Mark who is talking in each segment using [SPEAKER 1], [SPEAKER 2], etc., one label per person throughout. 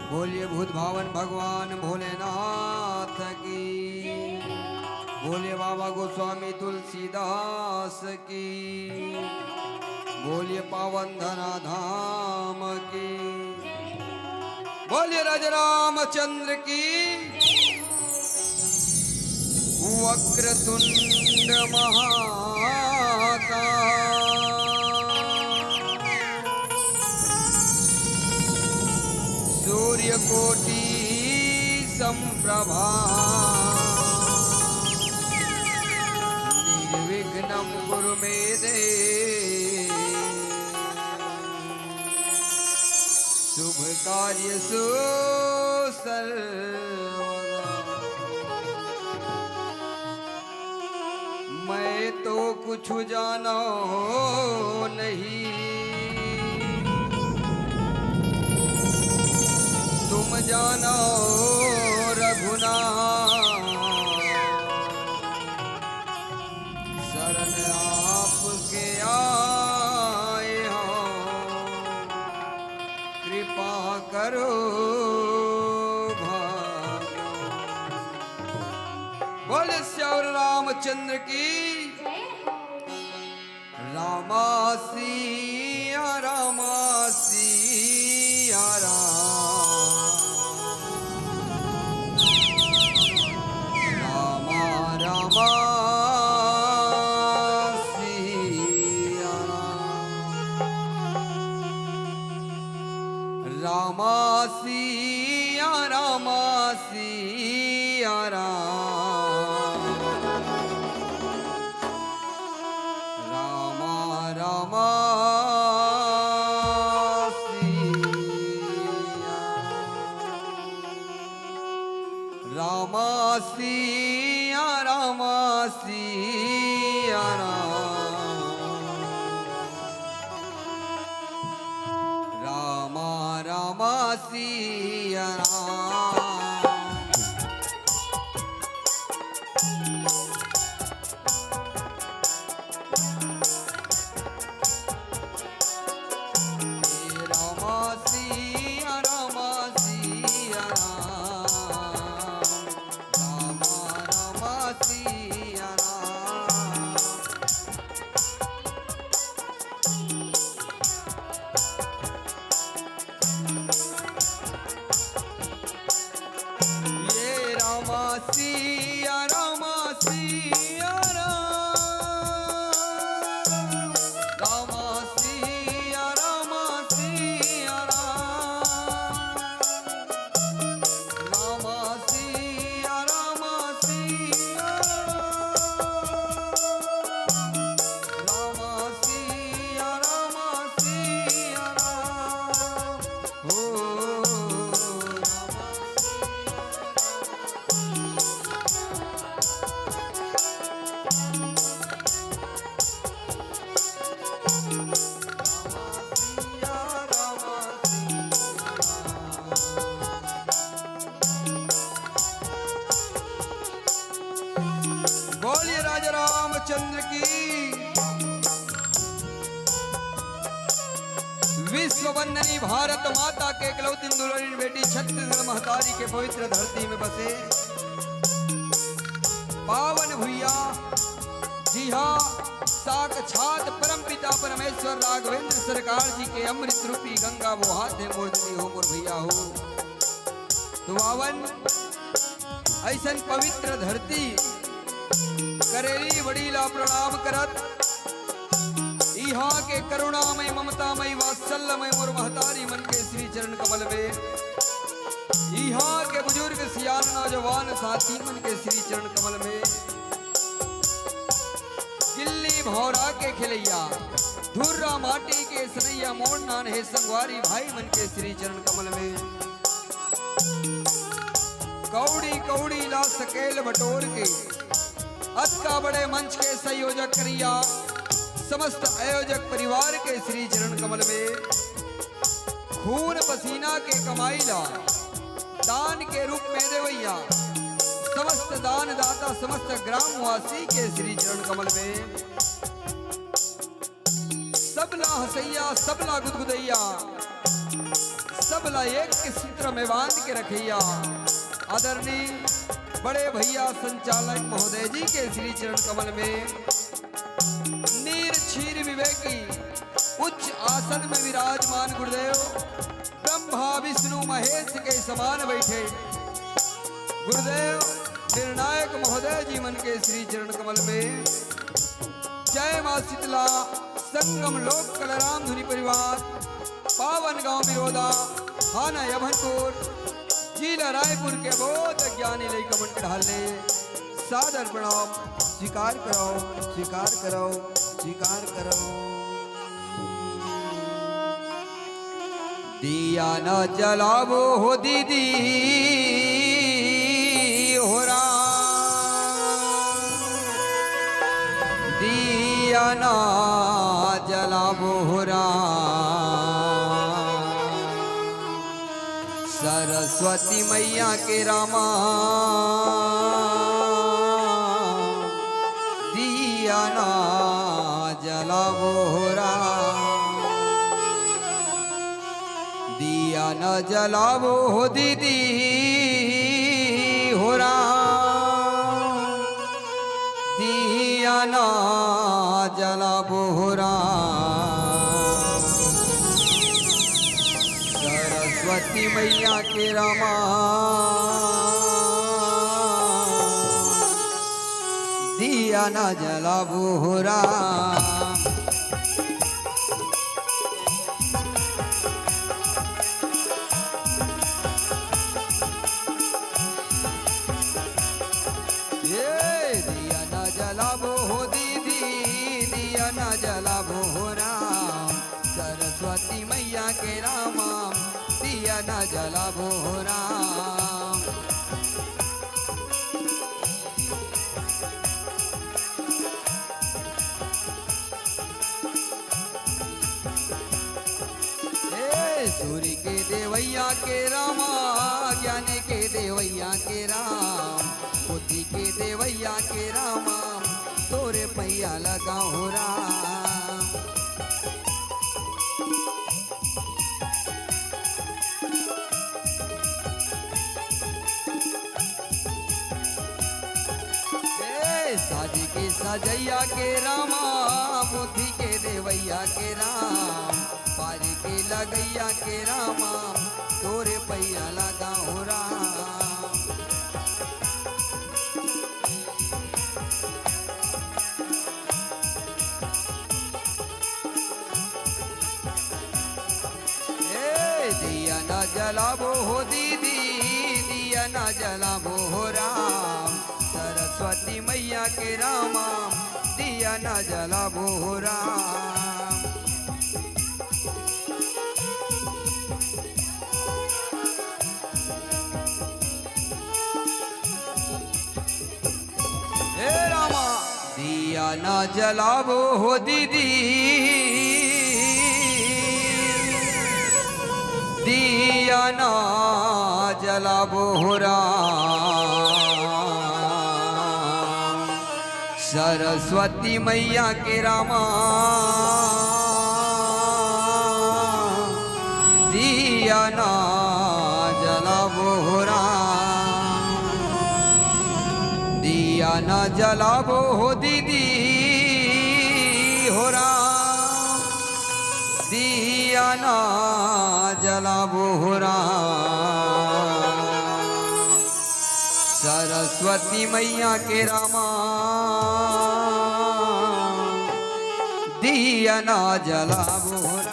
[SPEAKER 1] बोलिए भूत भावन भगवान भोलेनाथ की, बोलिए बाबा गोस्वामी तुलसीदास की, बोलिए पावन धरा धाम की, बोलिए राजा रामचंद्र की। वक्रतुंड महाकाय सूर्यकोटि संप्रभा निर्विघ्नं कुरु मे देव शुभ कार्येषु सर्वदा। मैं तो कुछ जाना नहीं, तुम जानो रघुनाथ, शरण आपके आए हो, कृपा करो भाग्य। बोले श्याम रामचंद्र की। रामा सिया रामचंद्र की। विश्व वंदनी भारत माता के इकलौती दुल्हन बेटी छत्तीसगढ़ महतारी के पवित्र धरती में बसे पावन भुइया साक्षात परम पिता परमेश्वर राघवेंद्र सरकार जी के अमृत रूपी गंगा वो हाथ है मोर्दनी हो मोर भैया हो। तो वावन ऐसन पवित्र धरती करेली बड़ीला प्रणाम करत यहाँ के करुणामय ममतामय वात्सल्यमय मोर महतारी मन के श्री चरण कमल में यहाँ के बुजुर्ग सियान नौजवान साथी मन के श्री चरण कमल में गिल्ली भौरा के खिलैया धुर्रा माटी के सनैया मोड़ नान है संगवारी भाई मन के श्री चरण कमल में कौड़ी कौड़ी ला सकेल बटोर के अतका बड़े मंच के संयोजक करिया समस्त आयोजक परिवार के श्री चरण कमल में खून पसीना के कमाई ला दान के रूप में देवैया समस्त दान दाता समस्त ग्रामवासी के श्री चरण कमल में सबला हसैया सबला गुदगुदैया सबला एक के सूत्र में बांध के रखैया आदरणीय बड़े भैया संचालक महोदय जी के श्री चरण कमल में नीर क्षीर विवेकी उच्च आसन में विराजमान गुरुदेव ब्रह्मा विष्णु महेश के समान बैठे गुरुदेव निर्णायक महोदय जी मन के श्री चरण कमल में जय मां शीतला संगम लोक कलराम धुनी परिवार पावन गांव विरोधा थाना यभनपुर जिला रायपुर के बहुत ज्ञानी लई कमन ढाले सादर प्रणाम स्वीकार करो स्वीकार करो स्वीकार करो। दिया न जलावो हो दीदी हो दिया न जलावो हो सरस्वती मैया के रामा दिया न जलावो हो दिया न जलावो हो दीदी हो दिया न जलावो हो सरस्वती मैया के रामा दिया न जलावो हो जलावो हो राम सरस्वती मैया के रामा दिया न जलावो हो राम। सूर्य के देवैया के रामा ज्ञान के देवैया के राम बुद्धि के देवैया के रामा तोरे पैया लगा हो राम। साजी के सजैया के रामा बुद्धि के देवैया के राम पारी के लगैया के रामा तोरे पैया लगा हो राम। दिया न जलावो हो दीदी दिया न जलावो हो राम सरस्वती मैया के रामा दिया न जलावो हो राम। हे रामा दिया न जलावो हो दीदी दिया न जलावो हो राम सरस्वती मैया के रामा दिया न जलावो हो राम दिया न जलावो हो दीदी राम दिया ना जलाबो हो राम सरस्वती मैया के रामा दिया ना जलाबो हो राम।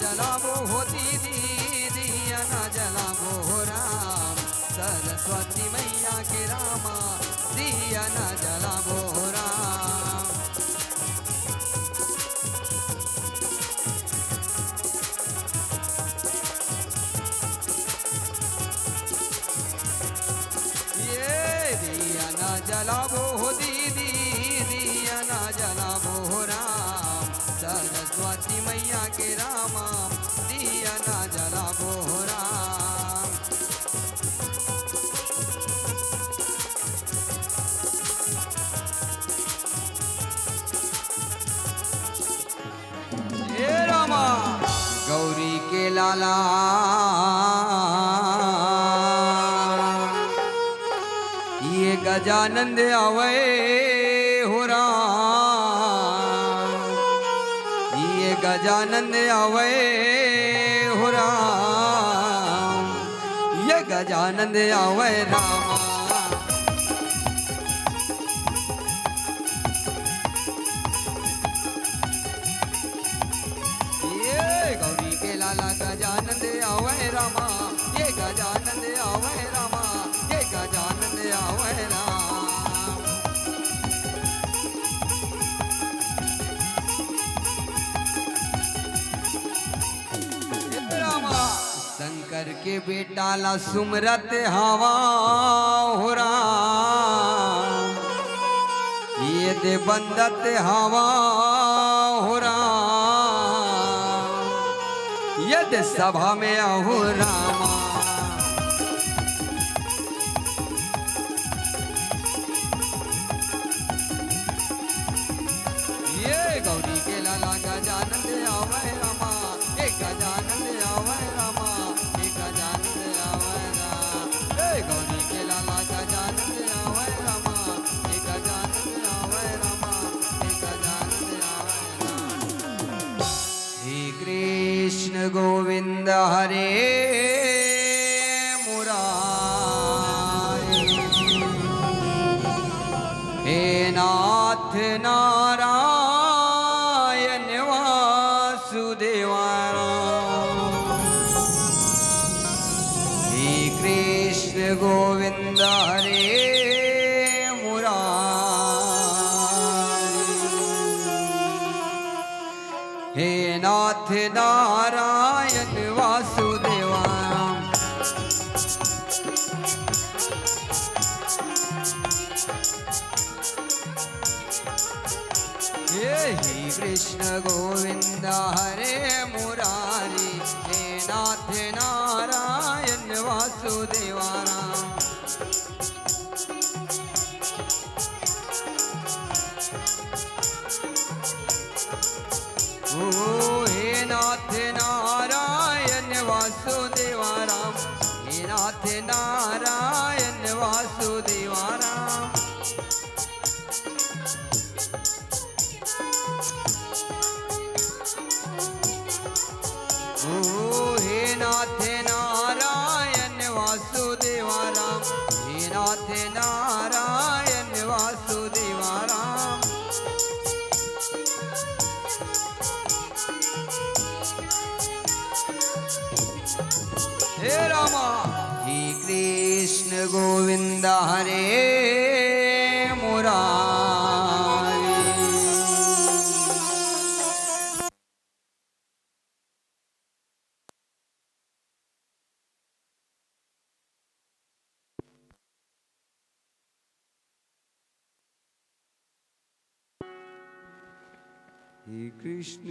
[SPEAKER 1] जलाबो हो दीदी दिया ना जलाबो हो राम सरस्वती मैया के रामा दिया ना जलाबो हो राम। ये दिया ना जलाबो हो दीदी दिया ना जलाबो हो राम सरस्वती मैया के रामा दिया ना जलाबो हो राम। हे रामा गौरी के लाला ये गजानंद आवे हो राम ये गजानंद आवे हो राम ये गजानंद आवे रामा। ये गौरी के लाला गजानंद आवे रामा ये गजानंद आवे रामा ये गजानंद आवे राम। शंकर के बेटा ला सुमरत हवा हो राम ये दे बंदत हवा हो राम ये दे सभा में अहो रामा। ये गौरी के लाला गजानंद आवे रामा ये गजानंद आवे रामा ये गजानंद आवे राम। ये गौरी के लाला गजानंद आवे रामा ये गजानंद आवे रामा ये गजानंद आवे राम। हे कृष्ण गोविंद हरे मुरारी हे नाथ नारायण वासुदेवा हे कृष्ण गोविंद हरे मुरारी हे नाथ नारायण वासुदेवा। हे कृष्ण गोविंद हरे मुरारी हे नाथ नारायण वासुदेवा राम। ओ हे नाथ नारायण वासुदेवा राम हे नाथ नारायण वासुदेवा राम। ओ हे नाथ नारायण वासुदेवा राम हे नाथ नारायण वासुदेवा राम। हे रामा हे कृष्ण गोविंद हरे मुरारी। हे कृष्ण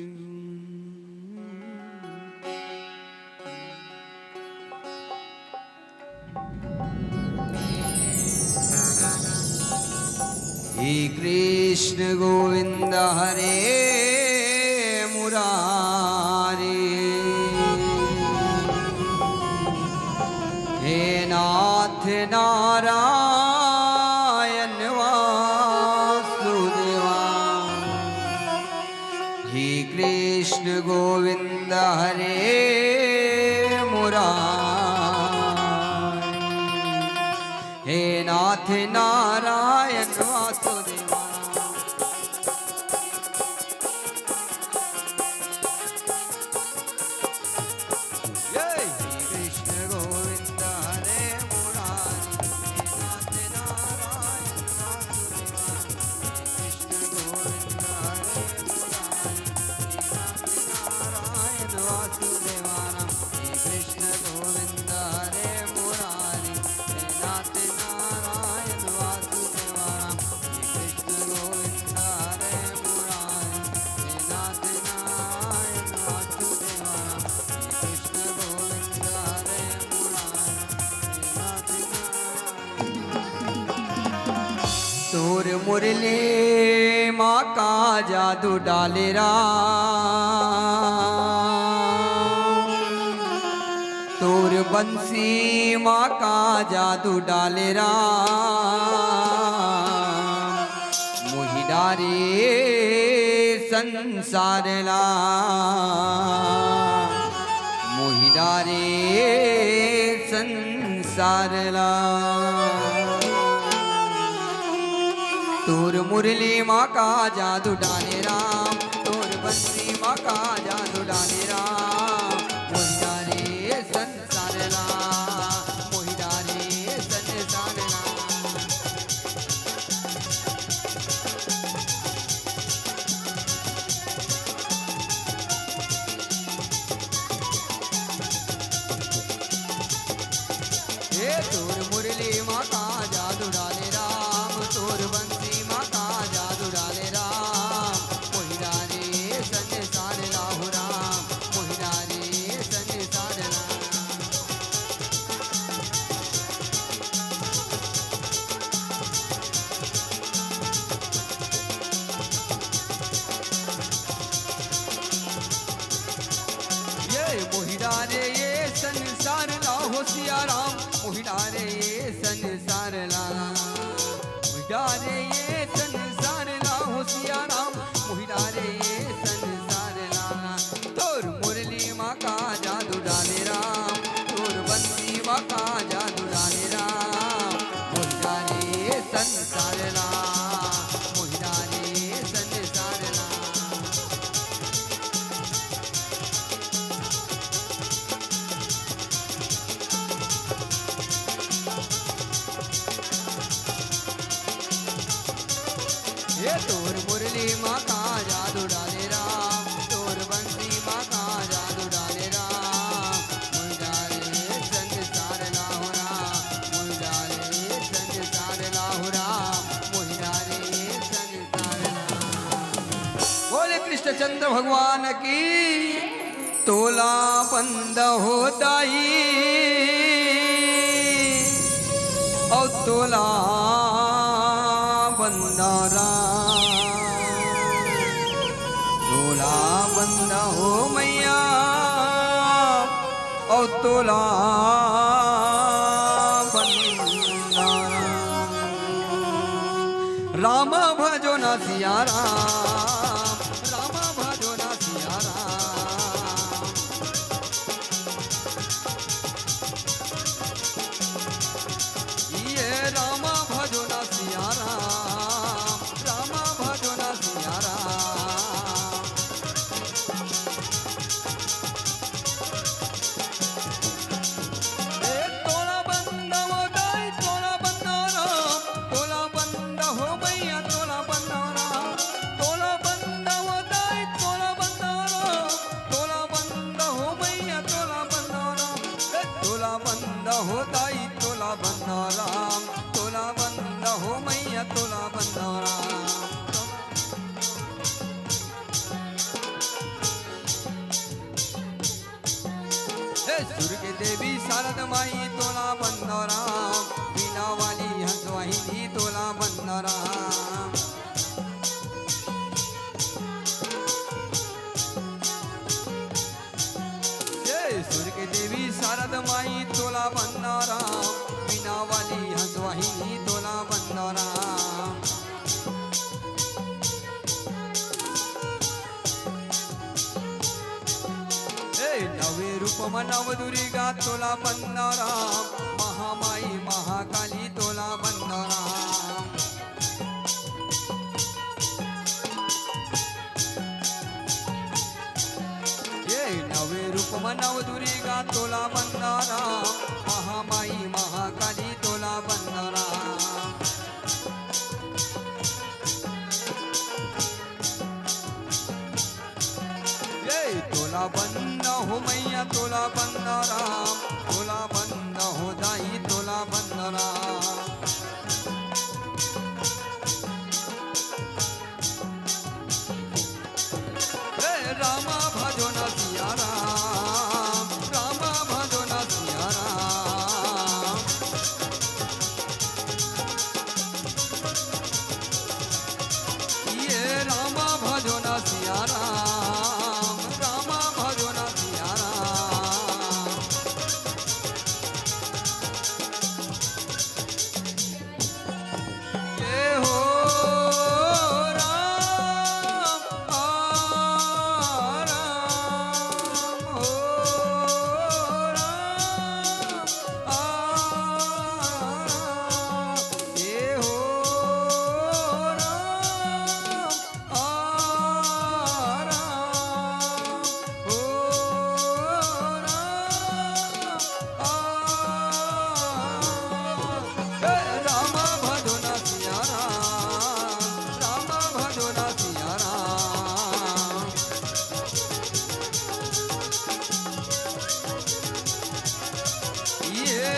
[SPEAKER 1] हे कृष्ण गोविंद हरे मुरारी। नारायण वासुदेवा हे कृष्ण गोविंद हरे मुरारी हे नाथ नारायण वासुदेवा तोर मुरली माँ का जादू डाले राम तोर बंसी माँ का जादू डाले राम मोहि डारे संसार ला मोहि डारे संसार ला तोर मुरली माँ का जादू डाले राम तोर बंसी माँ का जादू डाले राम मोहि डारे संसार ला मोहि डारे संसार ला हे तोर मुरली माँ का जादू डाले राम तोर बंसी मोहिडारे ये संसार ला हो सिया राम मोहिडारे ये संसार ला मोहिडारे ये संसार ला हो सिया राम मोहिडारे ये संसार ला तोर मुरली माँ का जादू डाले राम तोर बंसी माँ का जादू डाले राम मोहिडारे ये संसार ला मोहिडारे ये संसार ला ये तोर मुरली माँ का जादू डाले राम तोर बंसी माँ का जादू डाले राम मोहि डारे संसार ला हो राम मोहि डारे संसार ला हो राम मोहि डारे संसार ला बोले कृष्णचंद्र भगवान की तोला बंद होताई और तोला बंदारा तोला बंद हो मैया और तोला बंदारा राम भजो न सिया राम राम भजो न सिया राम ये राम भजो न सिया राम राम भजो न सिया राम तोला बंद हो दाई तोला बंद राम तोला बंद हो मैया तोला बंद राम तोला बंद हो दाई तोला बंद राम तोला बंद हो मैया तोला बंद राम तोला बंद हो दाई तोला बंद राम तोला बंद हो मैया तोला बंद राम सुर के देवी शारद माई तोला बंद राम बीना वाली हंसवाहिनी तोला बंद राम सुर के देवी शारद माई तोला बंद राम बीना वाली रूप मनव दुर्गा तोला बंदराम महामाई महाकाली तोला बंदराम ये नवे रूप मनव दुर्गा तोला बंदराम महामाई महाकाली तोला बंदराम तोला बंद हो मैया तोला बंद राम तोला बंद हो दाई तोला बंद राम रामा भजो न सिया राम रामा भजो न सिया राम ये रामा भजो न सिया राम रामा भजो न सिया राम ये हो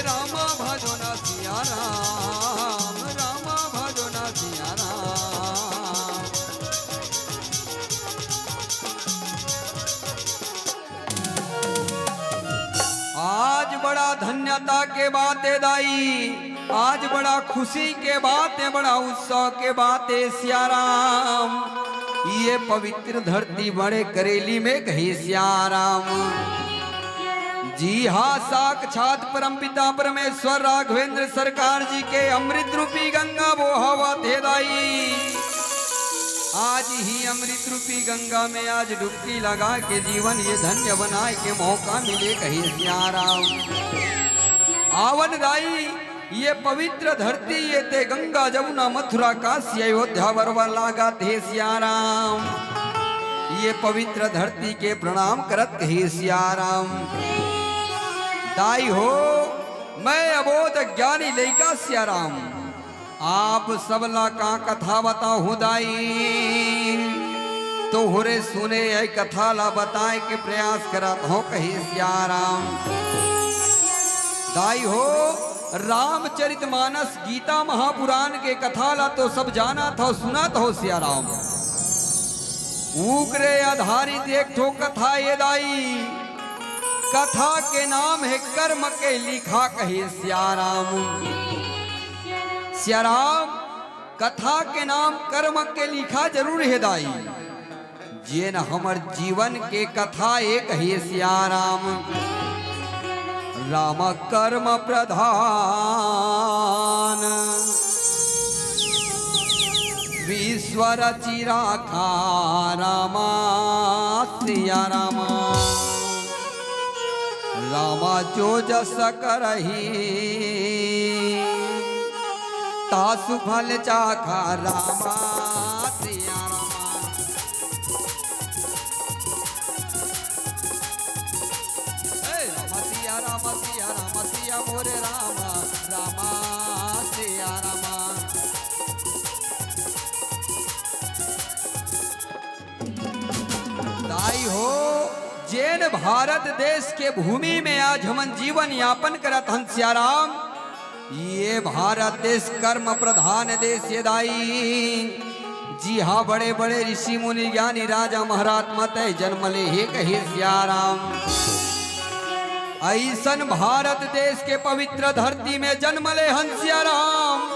[SPEAKER 1] रामा भजो न सिया राम रामा भजो न सिया राम आज बड़ा धन्यता के बात है दाई आज बड़ा खुशी के बात है बड़ा उत्सव के बात है सिया राम ये पवित्र धरती बड़े करेली में कही सिया राम जी हाँ साक्षात परमपिता परमेश्वर राघवेंद्र सरकार जी के अमृत रूपी गंगा वो हवा थे दाई आज ही अमृत रूपी गंगा में आज डुबकी लगा के जीवन ये धन्य बनाए के मौका मिले कही सिया राम आवन दाई ये पवित्र धरती ये ते गंगा जमुना मथुरा काशी अयोध्या वरवा लागा थे सिया राम ये पवित्र धरती के प्रणाम करत कही सिया राम दाई हो मैं अबोध ज्ञानी लैका सिया राम आप सबला का कथा बताऊं दाई तो होरे सुने है कथा ला बताए के प्रयास करत हो कही सिया राम दाई हो रामचरितमानस गीता महापुराण के कथा ला तो सब जाना था सुना तो सिया राम उग्रे आधारित एक ठो कथा ये दाई कथा के नाम है कर्म के लिखा कहे सिया राम सिया राम कथा के नाम कर्म के लिखा जरूर है दाई जे न हमर जीवन के कथा एक है सिया राम राम कर्म प्रधान विश्व रचिरा खा रामा सिया रामा रामा जो जस करही तासु फल चाखा रामा सिया रामा रामा सिया रामा सिया रामा सिया मोरे रामा रामा सिया रामा दाई हो जैन भारत देश के भूमि में आज हमन जीवन यापन करत हन सिया राम ये भारत देश कर्म प्रधान देश ये दाई जी हाँ बड़े बड़े ऋषि मुनि ज्ञानी राजा महाराज मत जन्म ले हे कहे सिया राम ऐसन भारत देश के पवित्र धरती में जन्म ले हन सिया राम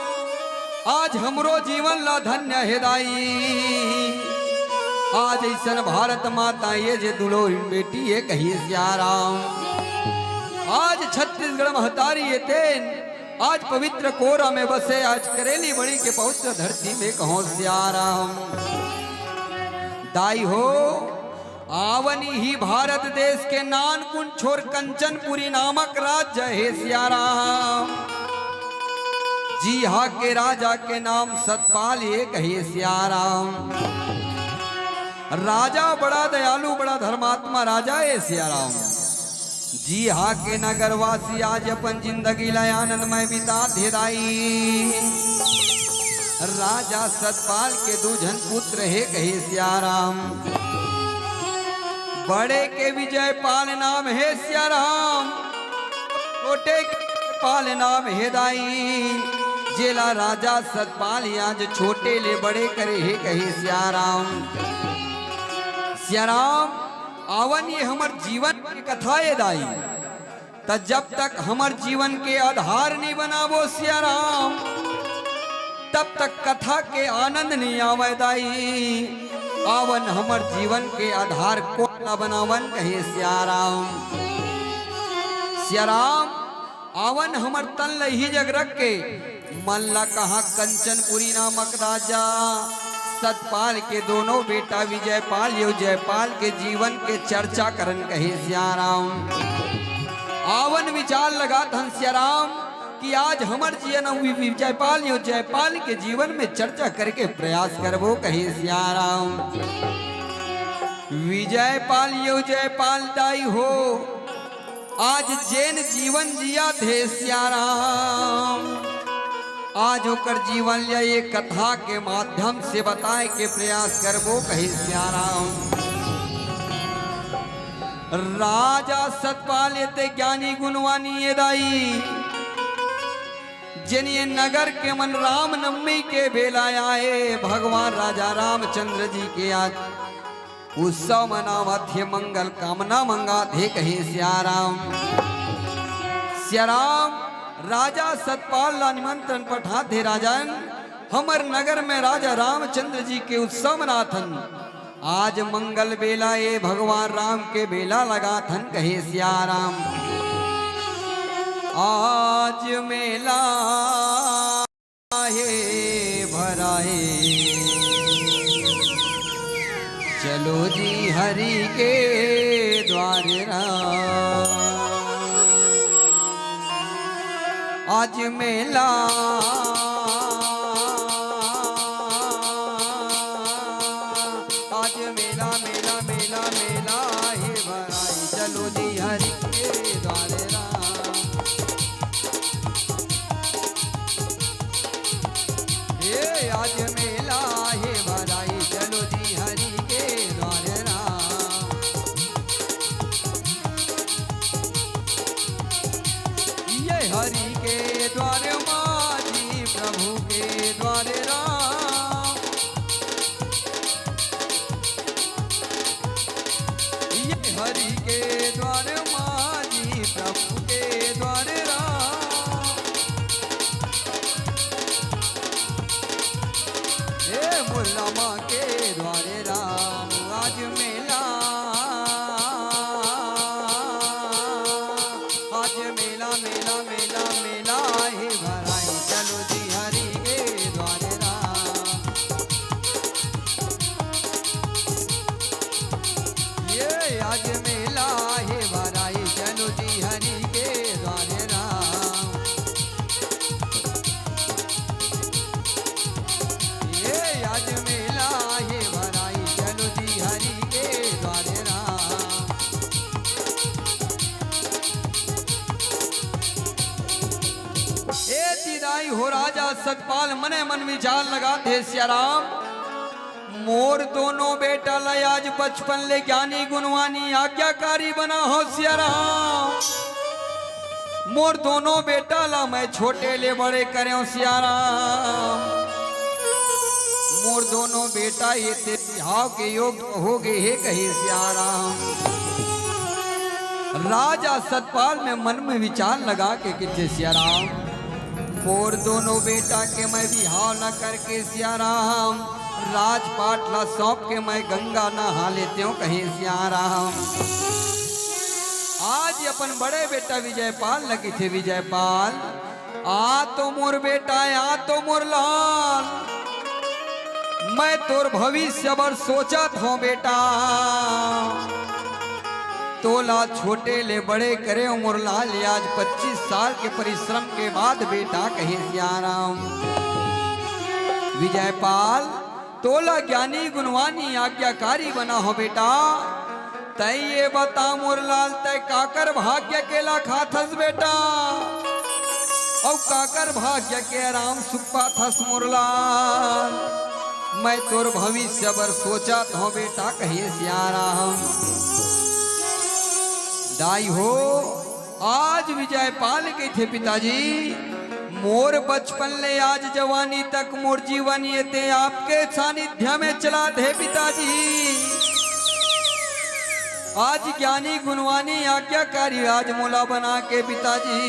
[SPEAKER 1] आज हमरो जीवन ला धन्य है दाई आज ऐसन भारत माता ये जे दुलोरी बेटी है कही सिया राम आज छत्तीसगढ़ महतारी ये तेन आज पवित्र कोरा में बसे आज करेली बड़ी के पवित्र धरती में कहो सिया राम दाई हो आवनी ही भारत देश के नानकुन छोर कंचनपुरी नामक राज्य है सियाराम। जी हा के राजा के नाम सतपाल एक है सियाराम। राजा बड़ा दयालु बड़ा धर्मात्मा राजा है सियाराम। जी हा के नगरवासी आज अपन जिंदगी लय आनंदमय बिता धेदाई। राजा सतपाल के दूजन पुत्र है कहे सियाराम। बड़े के विजयपाल नाम है सियाराम, छोटे के पाल नाम है दाई। जेला राजा सतपाल आज छोटे ले बड़े करे है कहे सियाराम। सियाराम आवन ये हमर जीवन की कथा है दाई। त जब तक हमर जीवन के आधार नहीं बनावो सियाराम, तब तक कथा के आनंद नहीं आवे दाई। आवन हमर जीवन के आधार को न बनावन कहे सियाराम। सियाराम आवन हमर तन लही जग रख के मन ला कहा कंचनपुरी नामक राजा सतपाल के दोनों बेटा विजयपाल यो जयपाल के जीवन के चर्चा करन कहे सियाराम। आवन विचार लगा धन सियाराम कि आज हमर जीवन विजयपाल यो जयपाल के जीवन में चर्चा करके प्रयास करबो कहे सियाराम। विजयपाल यो जयपाल दाई हो आज जैन जीवन जिया थे सियाराम। आज होकर जीवन ये कथा के माध्यम से बताए के प्रयास करबो कहे सियाराम। राजा सतपाल ते ज्ञानी गुणवानी ये दाई जिन्हें नगर के मन राम नवमी के बेला आए भगवान राजा रामचंद्र जी के आज उत्सव मनावत थे मंगल कामना मंगा थे कहे सियाराम। सियाराम राजा सतपाल ला निमंत्रण पठा थे राजन हमर नगर में राजा रामचंद्र जी के उत्सव मनाथन। आज मंगल बेला ये भगवान राम के बेला लगा थन कहे सियाराम। आज मेला है भराए चलो जी हरि के द्वार आज मेला आज मेला मेला मेला मेला है भराए चलो जी हरि के द्वार आज मेला है भराई चलो जी हरि के द्वार राम। ये हरि के द्वार माजी प्रभु के द्वार राम। ये हरि के द्वार माजी प्रभु के द्वार राम। मुल्ला माँ के द्वारे राम आज मेला आज मेला मेला मेला मेला है भराई चलो जी हरि के द्वारे राम। ये आज मेला है भराई चलो जी हरि के द्वारे राम। आज मेला है भराई चलो जी हरि के द्वारे राम। ए तिदाई हो राजा सतपाल मने मन विचार लगा थे सियाराम। मोर दोनों बेटा लय आज बचपन ले ज्ञानी गुणवानी आज्ञाकारी बना हो सियाराम। मोर दोनों बेटा ला मैं छोटे ले बड़े करे सियाराम। मोर दोनों बेटा ये तेरे भाव के योग हो गए है कहे सियाराम। राजा सतपाल में मन में विचार लगा के किथे सियाराम। मोर दोनों बेटा के मैं विहाव न करके सियाराम राजपाट ला सौंप के मैं गंगा नहा लेते हूँ कहे सियाराम। आज अपन बड़े बेटा विजयपाल लगे थे विजयपाल आ तो मोर बेटा आ तो मोर लाल मैं तोर भविष्य बर सोचत हूँ बेटा, तोला छोटे ले बड़े करे उमर लाल आज 25 साल के परिश्रम के बाद बेटा कहे सियाराम। विजयपाल तोला ज्ञानी गुणवानी आज्ञाकारी बना हो बेटा, तय ये बता मोरलाल तय काकर भाग्य केला खाथस बेटा, और काकर भाग्य के आराम सुखपा थस मोरलाल। मैं तोर भविष्य बर सोचा था बेटा कहे सियाराम। दाई हो आज विजयपाल के थे पिताजी, मोर बचपन ले आज जवानी तक मोर जीवन ये ते आपके सानिध्य में चला थे पिताजी। आज ज्ञानी गुणवानी आज्ञाकारी आज मोला बना के पिताजी,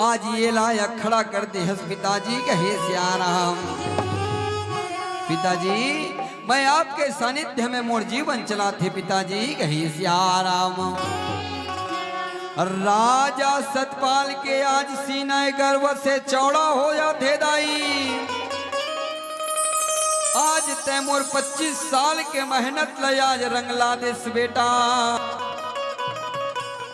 [SPEAKER 1] आज ये लायक खड़ा कर दे हस पिताजी कहे सियाराम। पिताजी मैं आपके सानिध्य में मोर जीवन चलाते पिताजी कहे सियाराम। राजा सतपाल के आज सीना गर्व से चौड़ा हो जाते दाई, आज तैमूर 25 साल के मेहनत ले आज रंगला देस बेटा।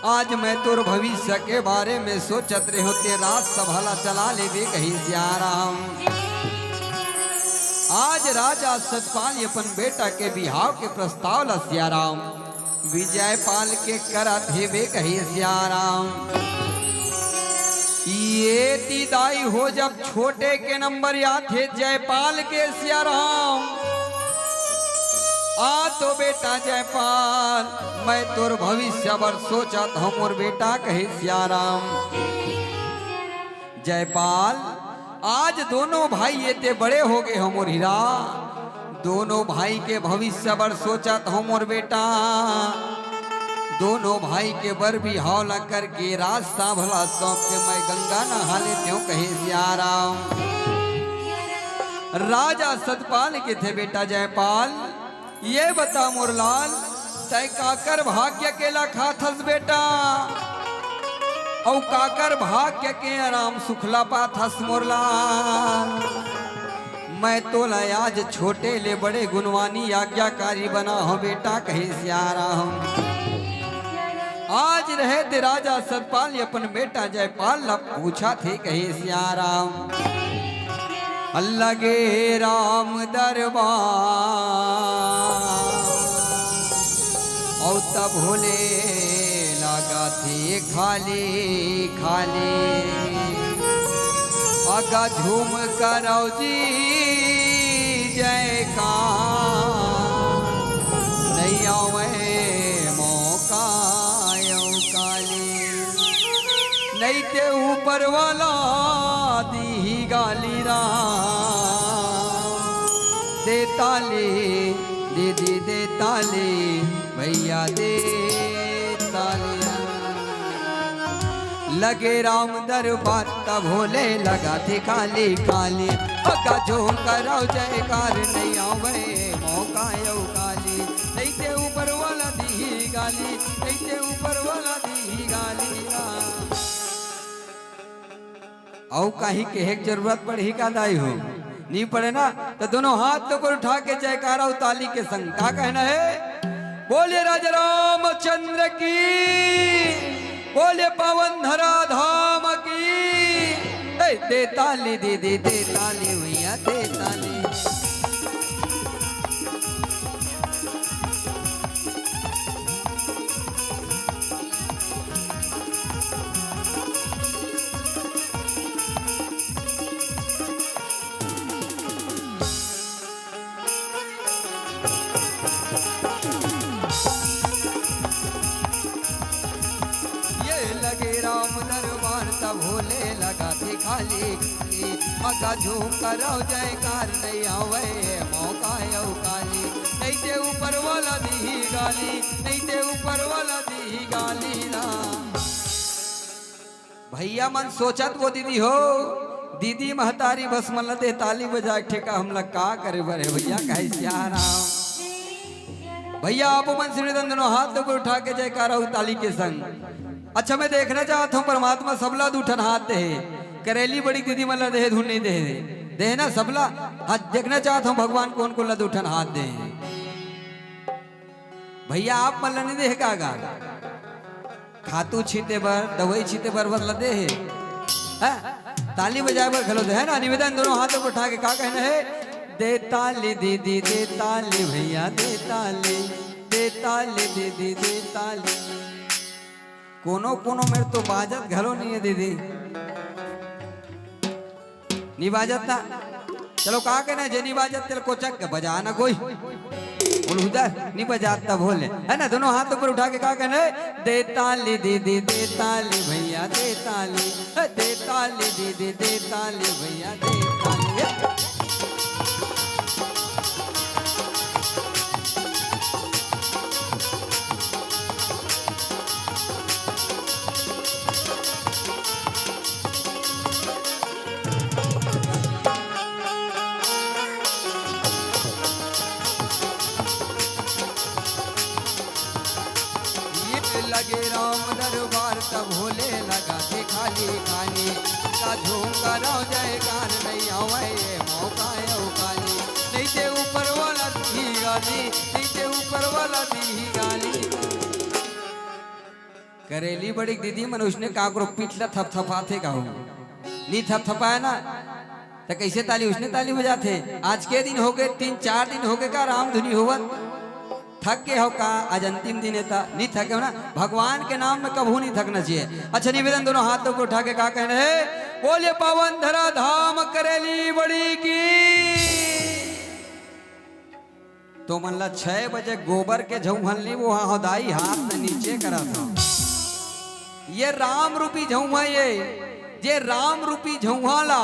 [SPEAKER 1] आज मैं तोर भविष्य के बारे में सोचत रहे होते रात सभाला चला ले बे कही सियाराम। आज राजा सतपाल अपन बेटा के बिहाव के प्रस्ताव ला सियाराम विजयपाल के करत हेबे कही सियाराम। ये तीदाई हो जब छोटे के नंबर याद थे जयपाल के सियाराम। आ तो बेटा जयपाल मैं तोर भविष्य बर सोचत हूँ मोर बेटा कहे सियाराम। जयपाल आज दोनों भाई ये ते बड़े हो गए हो मोर हीरा, दोनों भाई के भविष्य बर सोचत हूँ मोर बेटा। दोनों भाई के बर भी हौला करके रास्ता भला सौंप के मैं गंगा नहा लेते हूँ कहे सियाराम। राजा सतपाल के थे बेटा जयपाल, ये बता मोरलाल तय काकर भाग्य केला खाथस बेटा, औ काकर भाग्य के आराम सुखला पाथस मोरलाल। मैं तो आज छोटे ले बड़े गुणवानी आज्ञाकारी बना हो बेटा कहे सियाराम। आज रहे ते राजा सतपाल अपन बेटा जयपाल ला पूछा थे कहे सियाराम। लगे राम दरबार और तब भोले लगा थे खाली खाली, अगा झूम करो जी जयकार, नहीं आवे मौका यौ काली, नहीं ते ऊपर वाला दी गाली राम। दे ताली दीदी दे ताली भैया दे तालियां, लगे राम दरबार तब भोले लगा थे खाली खाली, अगा झूम करो जयकार नहीं आवे मौका यौ काली, नहीं ते ऊपर वाला दी गाली, नहीं ते ऊपर वाला दी गाली राम। औ कहीं के एक जरूरत पड़ी का दाई हो नहीं पड़े ना तो दोनों हाथ तो पर उठा के जयकारा ताली के संग का कहना है। बोले राजा रामचंद्र की, बोले पावन धरा धाम की। दे ताली दीदी दे ताली भैया दे ताली। लगे राम दरबार तब भोले लगा थे खाली, मगा झूम करो जयकार नहीं आवे मौका यौ काली, नहीं ते ऊपर वाला दी गाली, नहीं ते ऊपर वाला दी गाली राम। भैया मन सोचत वो दीदी हो, दीदी महतारी बस मन दे ताली बजा ठेका हम लोग का करे बरे भैया कहे सियाराम। भैया आप मन श्री दोनों हाथ ऊपर उठा के जयकारा ताली के संग। अच्छा मैं देखना चाहता हूँ परमात्मा सबला दूठन हाथ दे, करेली बड़ी दीदी मला दे धुन नहीं दे दे ना सबला। आज देखना चाहता हूँ भगवान कौन को लदूठन हाथ दे। भैया आप मल्ला नहीं दे का गा खातू छीते बर दवाई छीते बर बस लदे है ताली बजाए बर खलो है ना। निवेदन दोनों हाथों को उठा के का कहना है, दे ताली दीदी दे ताली भैया दे ताली दीदी दे ताली। कोनो कोनो मेरे तो बाजत घरो नहीं है दीदी, नहीं बाजत ना। चलो का कहना जे नहीं बाजत तेल को चक बजाना कोई उधर नहीं बजाता भोले है ना। दोनों हाथ ऊपर उठा के का कहना है, दे ताली दीदी दे ताली भैया दे ताली दीदी दे ताली भैया दे ताली। लगे राम दरबार तब भोले लगा थे खाली खाली का झूमका रो जयकार नहीं आवे ये मौका काली। नहीं ते ऊपर वाला दी गाली, नहीं ते ऊपर वाला दी गाली। करेली बड़ी दीदी मन उसने काकरो पीटला थपथपाथे का नहीं थपथपाया ना तो कैसे ताली उसने ताली बजाते। आज के दिन हो गए 3-4 दिन हो गए का राम धुनी होवा थक गए हो का। आज अंतिम दिन है नहीं थके हो ना। भगवान के नाम में कभू नहीं थकना चाहिए। अच्छा निवेदन दोनों हाथों को उठा के का कहना है, बोले पावन धरा धाम करेली बड़ी की। तो मतलब 6 बजे गोबर के झौहली वो हदाई हाथ में नीचे करा था। ये राम रूपी झौहा ये राम रूपी झौहाला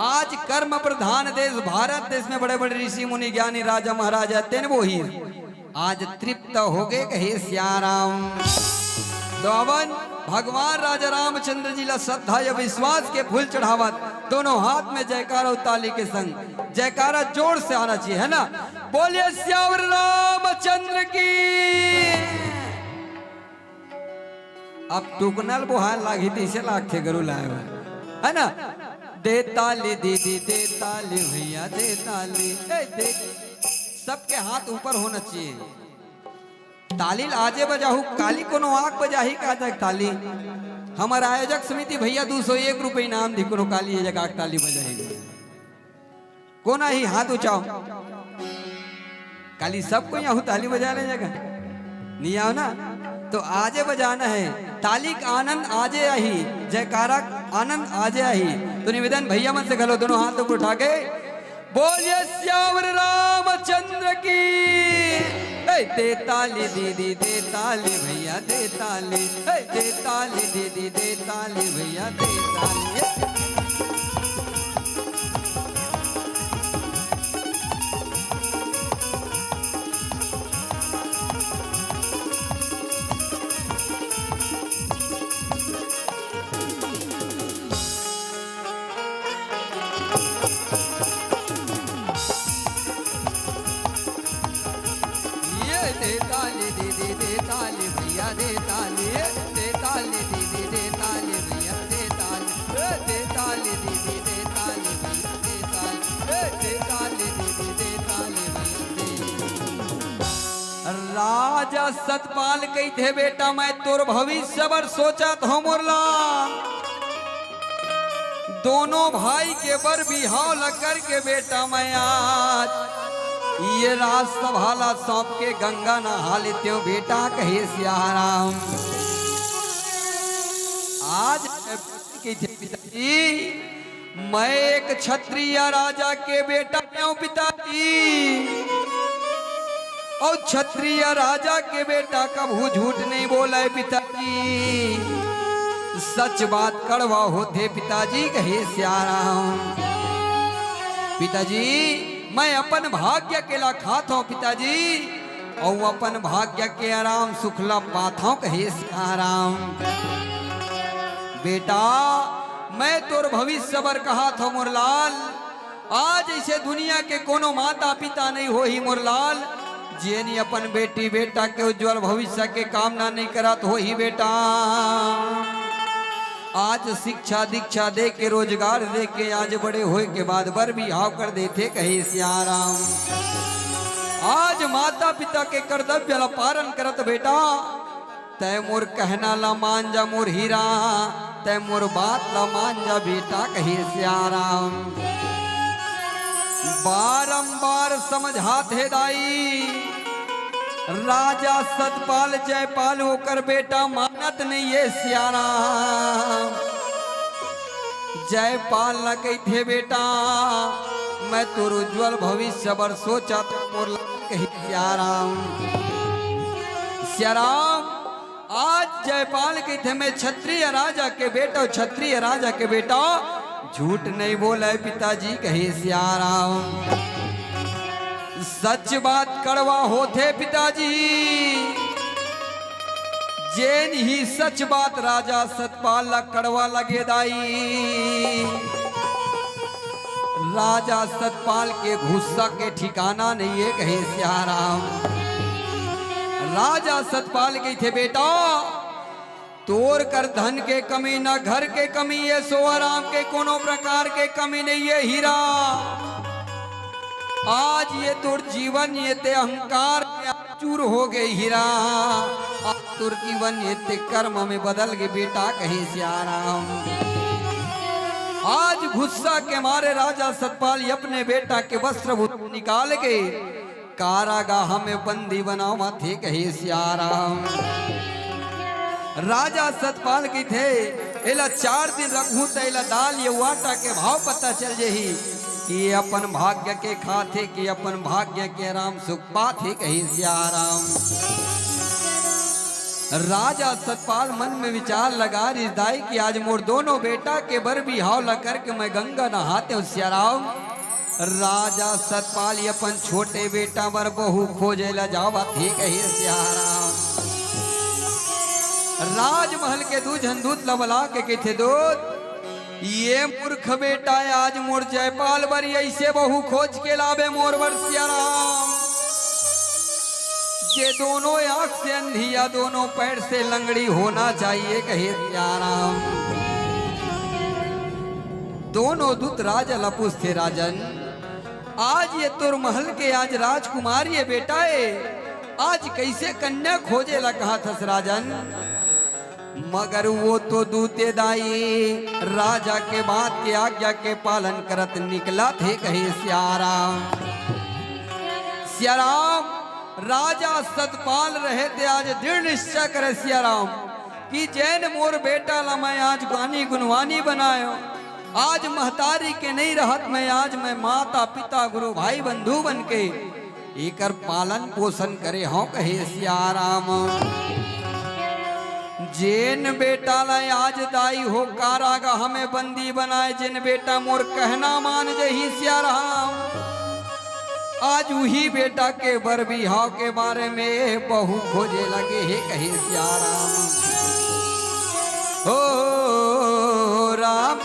[SPEAKER 1] आज कर्म प्रधान देश भारत देश में बड़े बड़े ऋषि मुनि ज्ञानी राजा महाराजा तेन वो ही आज तृप्त हो गए कहे सियाराम। तो अवन भगवान राजा रामचंद्र जी ला श्रद्धा या विश्वास के फूल चढ़ावत दोनों हाथ में जयकारा और ताली के संग जयकारा जोर से आना चाहिए है ना। बोलिए श्यावर रामचंद्र की। अब टुकनल बुहार लागी थी से लाग थे गरु लाए है ना। दे ताली दीदी दे ताली भैया दे ताली दे। सबके हाथ ऊपर होना चाहिए। ताली आजे बजाहू काली कोनो आंख बजाही का तक ताली। हमारा आयोजक समिति भैया 201 रुपये इनाम दी कोनो काली ये जगह ताली बजाएगी कोना ही हाथ उठाओ काली सबको यहाँ ताली बजाने जगह नहीं आओ ना। तो आजे बजाना है ताली का आनंद आजे आई जयकारा आनंद आजे आई। तो निवेदन भैया मन से गलो दोनों हाथों को उठा के बोलिए श्यावर रामचंद्र की। दे ताली दीदी दे ताली भैया दे ताली दीदी दे ताली भैया दे ताली। दे ताली दीदी दे ताली भैया दे ताली दीदी दे ताली भैया दे ताली दीदी दे ताली भैया दे ताली दीदी दे ताली भैया। राजा सतपाल कही थे बेटा मैं तोर भविष्य बर सोचत हो मोरला। दोनों भाई के बर बिहाव ल करके बेटा मैं आज ये राज सभाला सौंप के गंगा नहा लेते हो बेटा कहे सियाराम। आज पिताजी मैं एक क्षत्रिय राजा के बेटा हूँ पिताजी। और क्षत्रिय राजा के बेटा कभू झूठ नहीं बोला है पिताजी। सच बात कड़वा होते पिताजी कहे सियाराम। पिताजी मैं अपन भाग्य के ला खाता हूँ पिताजी और अपन भाग्य के आराम सुखला पाता हूँ कहे सियाराम। बेटा मैं तोर भविष्य बर कहा था मोरलाल। आज ऐसे दुनिया के कोनो माता पिता नहीं हो ही मोरलाल जे नहीं अपन बेटी बेटा के उज्जवल भविष्य के कामना नहीं करत हो ही बेटा। आज शिक्षा दीक्षा दे के रोजगार दे के आज बड़े होए के बाद बर भी हाव कर देते कहे सियाराम। आज माता पिता के कर्तव्य ला पालन करत बेटा, तय मोर कहना ला मान जा मोर हीरा, तय मोर बात ला मान जा बेटा कहे सियाराम। बारंबार समझाते दाई, राजा सतपाल जयपाल होकर बेटा मानत नहीं ये सियाराम। जयपाल न कहते बेटा मैं तुर उज्जवल भविष्य बर सोचा तो मोर कही सियाराम। सियाराम आज जयपाल कहते मैं क्षत्रिय राजा के बेटा, क्षत्रिय राजा के बेटा झूठ नहीं बोले पिताजी कहे सियाराम। सच बात कड़वा होते पिताजी, जेन ही सच बात राजा सतपाल ला कड़वा लगे दाई। राजा सतपाल के गुस्सा के ठिकाना नहीं है कहे सियाराम। राजा सतपाल के थे बेटा तोर कर धन के कमी ना घर के कमी है, सोआराम के कोनो प्रकार के कमी नहीं है हीरा। आज ये तुर जीवन ये ते अहंकार चूर हो गए हीरा, आज तुर जीवन ये ते कर्म में बदल गए बेटा कहे सियाराम। आज गुस्सा के मारे राजा सतपाल अपने बेटा के वस्त्र निकाल के कारागाह में बंदी बनावा थे कहे सियाराम। राजा सतपाल की थे एला 4 दिन रखूं तो एला दाल ये वाटा के भाव पता चल जही कि अपन भाग्य के खाते कि अपन भाग्य के राम सुख पाथे कही सियाराम। राजा सतपाल मन में विचार लगा रिश्दाई कि आज मोर दोनों बेटा के बर भी हाव ला करके मैं गंगा नहाते हूँ सियाराम। राजा सतपाल अपन छोटे बेटा बर बहु खोजे ला जावा थे कही सियाराम। राजमहल के दूजन दूत लबला के कहते दूत ये मूर्ख बेटा आज मोर जयपाल बर ऐसे बहु खोज के लावे मोर बर सियाराम। ये दोनों आंख से अंधी या दोनों पैर से लंगड़ी होना चाहिए कहे सियाराम। दोनों दूत राजा लपुस थे राजन, आज ये तुर महल के आज राजकुमार ये बेटा है, आज कैसे कन्या खोजे ला कहा था राजन। मगर वो तो दूते दाई राजा के बात के आज्ञा के पालन करत निकला थे कहे सियाराम। सियाराम राजा सतपाल रहे थे आज दृढ़ निश्चय करे सियाराम कि जैन मोर बेटा ला मैं आज गानी गुनवानी बनायो, आज महतारी के नहीं रहत मैं आज मैं माता पिता गुरु भाई बंधु बन के एकर पालन पोषण करे हों कहे सियाराम। जेन बेटा लाई आज दाई हो कारागाह में बंदी बनाए, जिन बेटा मोर कहना मान जही सियाराम, आज वही बेटा के बर बिहाव के बारे में बहु खोजे लगे है कहे सियाराम। ओ राम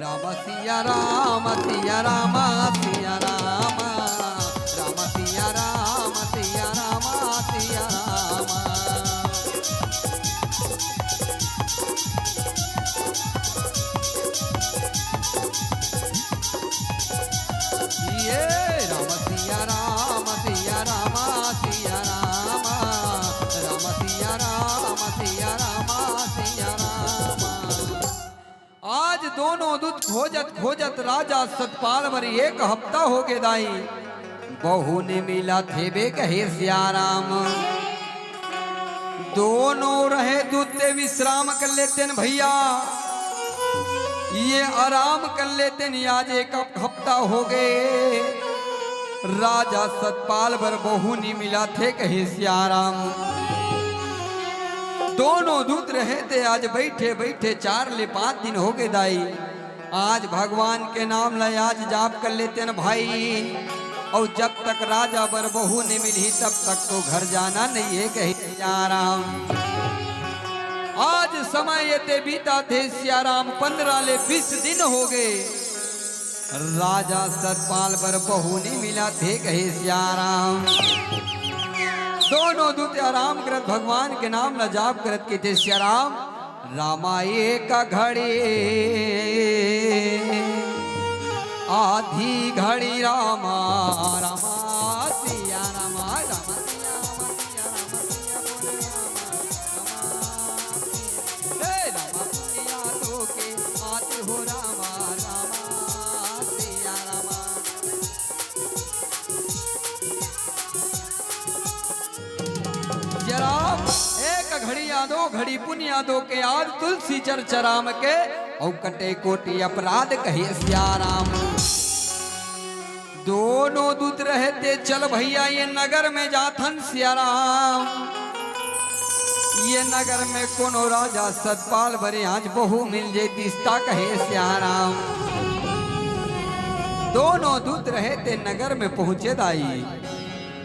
[SPEAKER 1] सिया राम सिया राम सिया राम राम सिया राम सिया राम सिया राम। ये राम सिया राम सिया राम सिया राम राम सिया राम सिया राम सिया राम। आज दोनों दूत खोजत खोजत राजा सतपाल बर 1 हफ्ता हो गए दाई, बहू ने मिला थे बे कहे सियाराम। दोनों रहे दूते विश्राम कर लेते न भैया, ये आराम कर लेते न। आज एक हफ्ता हो गए राजा सतपाल बर बहू ने मिला थे कहे सियाराम। दोनों दूत रहे थे आज बैठे बैठे 4 ले 5 दिन हो गए दाई। आज भगवान के नाम ला आज जाप कर लेते न भाई। और जब तक राजा बर बहू नहीं मिली तब तक तो घर जाना नहीं है कहे सियाराम। आज समय ये ते बीता थे सियाराम 15 ले 20 दिन हो गए राजा सतपाल बर बहू नहीं मिला थे कहे सियाराम। दोनों दूत आराम करत भगवान के नाम ला जाप करत के थे सियाराम। रामा एक घड़ी आधी घड़ी रामा रामा सिया रामा रामा सिया रामा सिया रामा सिया बोले रामा सिया तो के आते हो रामा रामा सिया रामा। जरा एक घड़ी यादो घड़ी पुण्य यादो के आज तुलसी चरचराम के और कटे कोटि अपराध कहे सियाराम। दोनों दूत रहते चल भैया ये नगर में जाथन सियाराम। ये नगर में कोनो राजा सतपाल बरे आज बहू मिल जे दिस्ता कहे सियाराम। दोनों दूत रहते नगर में पहुंचे दाई।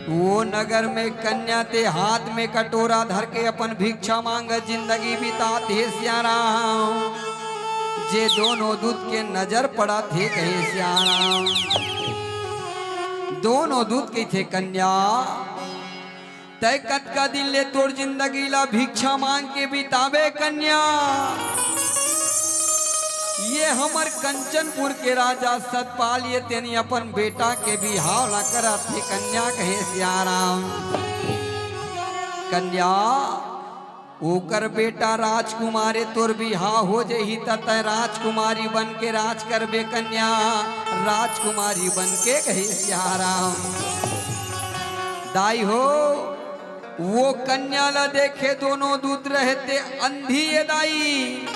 [SPEAKER 1] वो नगर में कन्या ते हाथ में कटोरा धर के अपन भिक्षा मांग जिंदगी बिताते सियाराम। जे दोनों दूत के नजर पड़ा थे कहे सियाराम। दोनों दूत के थे कन्या तय कत का दिल ले तोड़ जिंदगी ला भिक्षा मांग के बितावे कन्या। ये हमर कंचनपुर के राजा सतपाल ये तेनी अपन बेटा के बिहाव ला करा थे कन्या कहे सियाराम। कन्या ओकर बेटा राजकुमारे तोर बिहाव हो जही तत राजकुमारी बन के राज करबे कन्या राजकुमारी बन के कहे सियाराम। दाई हो वो कन्या ला देखे दोनों दूत रहते अंधी ये दाई।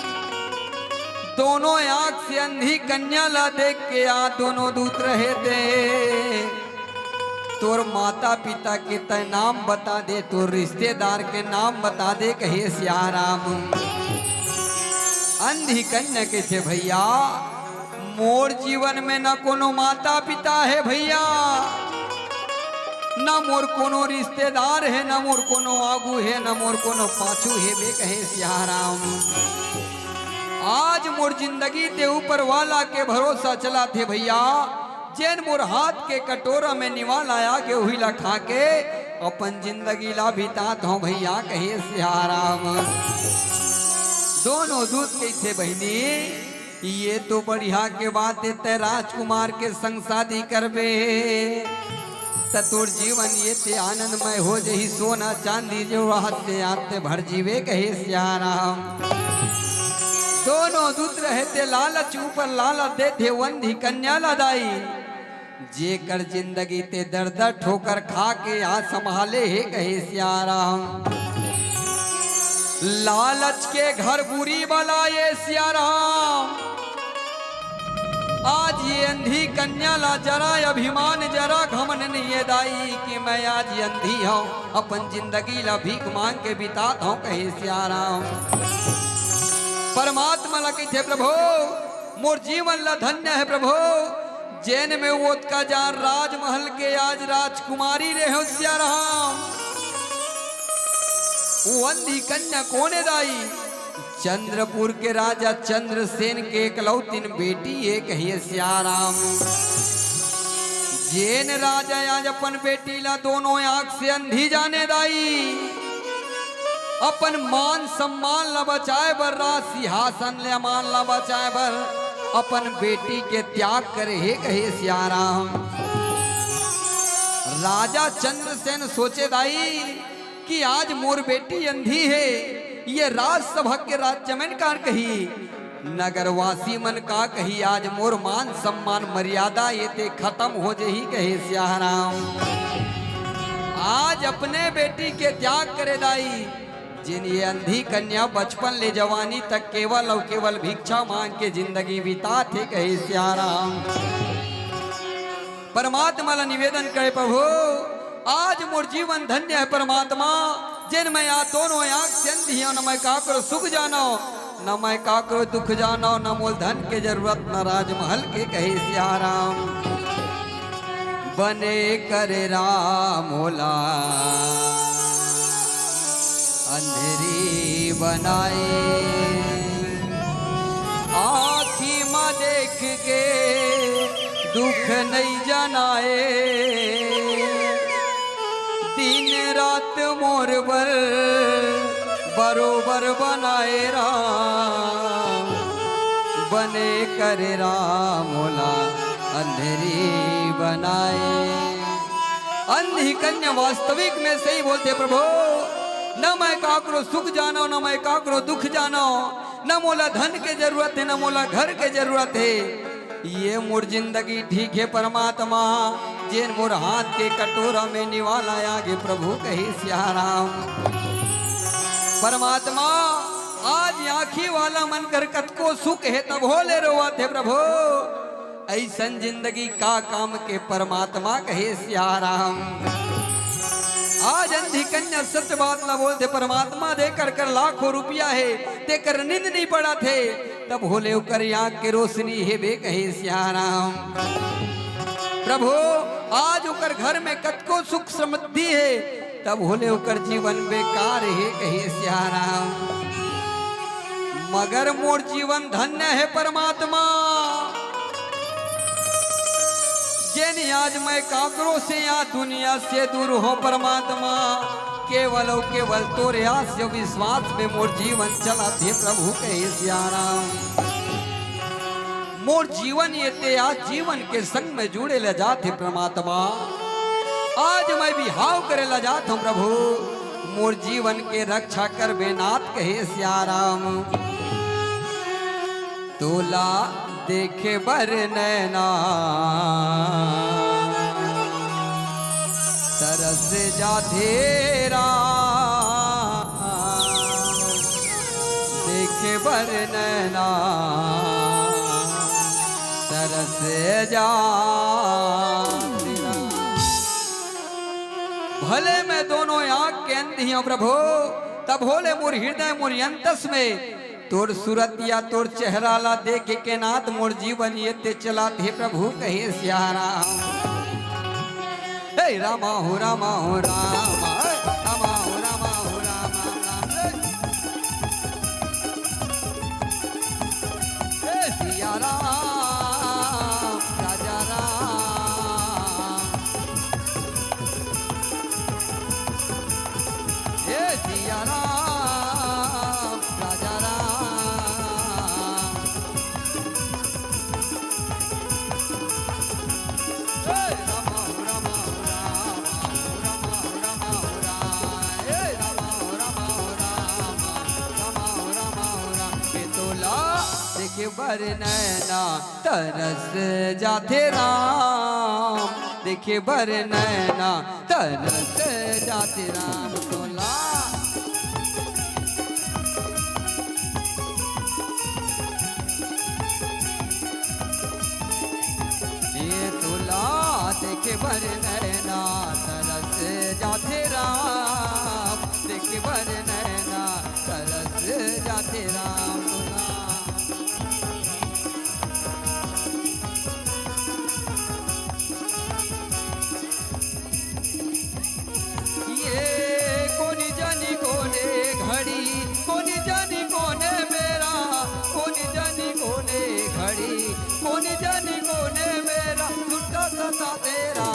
[SPEAKER 1] दोनों आंख से अंधी कन्या ला देख के आ दोनों दूत रहे दे। तोर माता पिता के तय नाम बता दे, तोर रिश्तेदार के नाम बता दे कहे सियाराम। अंधी कन्या के थे भैया मोर जीवन में न कोनो माता पिता है भैया, न मोर कोनो रिश्तेदार है, न मोर कोनो आगू है, न मोर कोनो पाछू है बे कहे सियाराम। आज मोर जिंदगी ते ऊपर वाला के भरोसा चला थे भैया। जैन मोर हाथ के कटोरा में निवाल आया के वही ला खा के अपन जिंदगी ला बितात हूँ भैया कहे सियाराम। दोनों दूत कैसे बहनी ये तो बढ़िया के बात है ते राजकुमार के संग शादी करबे तोर जीवन ये ते आनंदमय हो जही सोना चांदी जो हाथ से आते भर जीवे कहे सियाराम। दोनों दूत रहते लालच ऊपर लालच देते वंधी कन्या लदाई। जे कर जिंदगी ते दर दर ठोकर खा के आ संभाले है कहे सियाराम। लालच के घर बुरी बला ये सियाराम। आज ये अंधी कन्या ला जरा अभिमान जरा घमन नहीं है दाई कि मैं आज अंधी हूँ अपन जिंदगी ला भीख मांग के बितात हूँ कहे सियाराम। परमात्मा ला कहते प्रभु मोर जीवन ला धन्य है प्रभु। जैन में वो का जार राजमहल के आज राजकुमारी रहे सियाराम। वो अंधी कन्या कौन है दाई? चंद्रपुर के राजा चंद्रसेन के एकलौतीन बेटी है कहिए सियाराम। जैन राजा आज अपन बेटी ला दोनों आंख से अंधी जाने दाई। अपन मान सम्मान ला बचाए बर राज सिंहासन ले मान ला बचाए बर अपन बेटी के त्याग करे हे कहे सियाराम। राजा चंद्रसेन सोचे दाई कि आज मोर बेटी अंधी है ये राजसभा के राज्य में कार कही नगरवासी मन का कही आज मोर मान सम्मान मर्यादा ये ते खत्म हो जही कहे सियाराम। आज अपने बेटी के त्याग करे दाई जिन ये अंधी कन्या बचपन ले जवानी तक केवल और केवल भिक्षा मांग के जिंदगी बिता थे कहे सियाराम। परमात्मा ला निवेदन करे प्रभु आज मोर जीवन धन्य है परमात्मा जिन मैं आ दोनों आंख से अंधी हूं न मैं काकरो सुख जानो न मैं काकरो दुख जानो न मोल धन के जरूरत न राजमहल के कहे सियाराम। बने करे रामोला अंधेरी बनाए आँखी माँ देख के दुख नहीं जनाए दिन रात मोर बर बरोबर बनाए राम। बने करे रामोला अंधेरी बनाए। अंधी कन्या वास्तविक में सही बोलते प्रभु न मैं काकरो सुख जानो न मैं काकरो दुख जानो न मोला धन के जरूरत है न मोला घर के जरूरत है। ये मोर जिंदगी ठीक है परमात्मा जिन मोर हाथ के कटोरा में निवाला आगे प्रभु कहे सियाराम। परमात्मा आज आँखी वाला मन कर कत को सुख है तब हो ले रोवा थे प्रभु ऐसन जिंदगी का काम के परमात्मा कहे सियाराम। आज अंधी कन्या सत्य बात ना बोलते परमात्मा देकर कर लाखों रुपया है देकर नींद नहीं पड़ा थे तब होले उकर आँख के रोशनी है बे कहे सियाराम। प्रभु आज उकर घर में कतको सुख समृद्धि है तब होले उकर जीवन बेकार है कहे सियाराम। मगर मोर जीवन धन्य है परमात्मा जेनी आज मैं काकरों से या दुनिया से दूर हो परमात्मा केवल और केवल तोरे आस्य विश्वास में मोर जीवन चला थे प्रभु कहे सियाराम। मोर जीवन ये ते आज जीवन के संग में जुड़े ले जाते परमात्मा आज मैं भी हाव करे ला जात हूँ प्रभु मोर जीवन के रक्षा कर बेनाथ कहे सियाराम। तोला देखे बर नैना तरस जाते राम देखे बर नैना तरस जा भले मैं दोनों आँख के अंधी हूँ प्रभु तब होले मोर हृदय मोर अंतस में तोर सूरत या तोर चेहरा ला देख के नाथ मोर जीवन ये ते चलाते प्रभु कहे सियाराम। हे रामा हो रामा हो रामा रामा हो रामा हो रामा हे सियाराम राजा राम हे सियाराम देखे बर नैना तरस जाते राम देखे बर नैना तरस जाते राम। तोला ये तोला देखे बर नैना तरस जाते राम देखे बर नैना तरस जाते राम। कोनी जानी कोने मेरा कोनी जानी कोने घड़ी कोनी जानी कोने मेरा छुट्टा सता तेरा।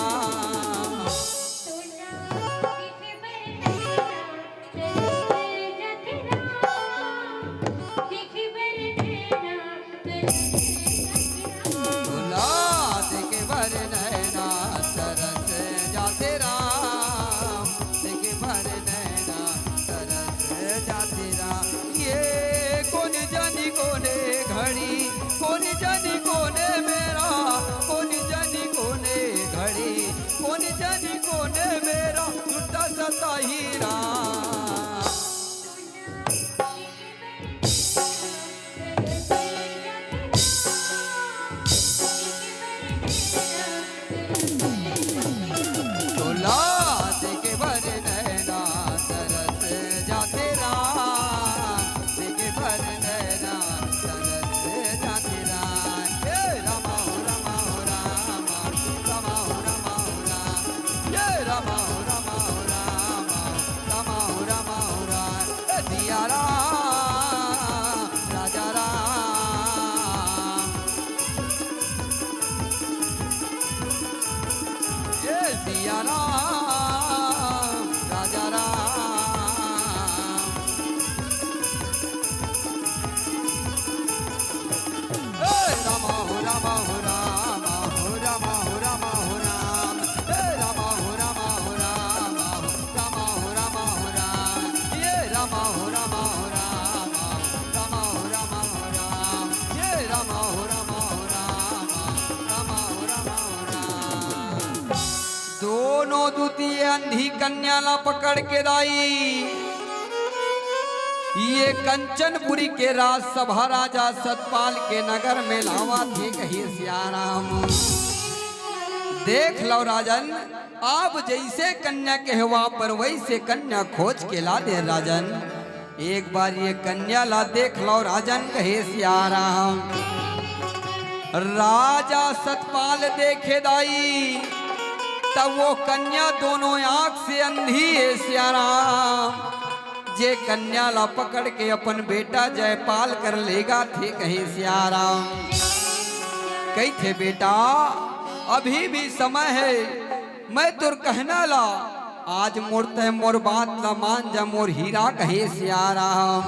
[SPEAKER 1] देखे बर नैना तरस जाते राम देखे बर नैना तरस जाते राम। ये कोनी जानी कोने जानी कोने मेरा, कौन जानी कोने घड़ी, कौन जानी कोने मेरा लुटा सता हीरा। सिया राम राजा राम, रामा हो रामा हो रामा हो रामा हो रामा हो राम, रामा हो रामा हो रामा हो रामा हो रामा हो राम, ये रामा हो रामा हो रामा रामा हो रामा हो राम, ये रामा हो रामा हो रामा रामा हो रामा हो राम। दोनों द्वितीय अंधी कन्या ला पकड़ के दाई, ये कंचनपुरी के राज सभा राजा सतपाल के नगर में लावा थे कही सियाराम। देख लो राजन, आप जैसे कन्या कहवा पर वैसे कन्या खोज के ला दे राजन। एक बार ये कन्या ला देख लो राजन कहे सियाराम। राजा सतपाल देखे दाई, तब वो कन्या दोनों आंख से अंधी है सियाराम। जे कन्या ला पकड़ के अपन बेटा जयपाल कर लेगा थे कहे सियाराम। कही थे बेटा अभी भी समय है, मैं तुर कहना ला, आज मोरते मोर बात ला मान जा मोर हीरा कहे सियाराम।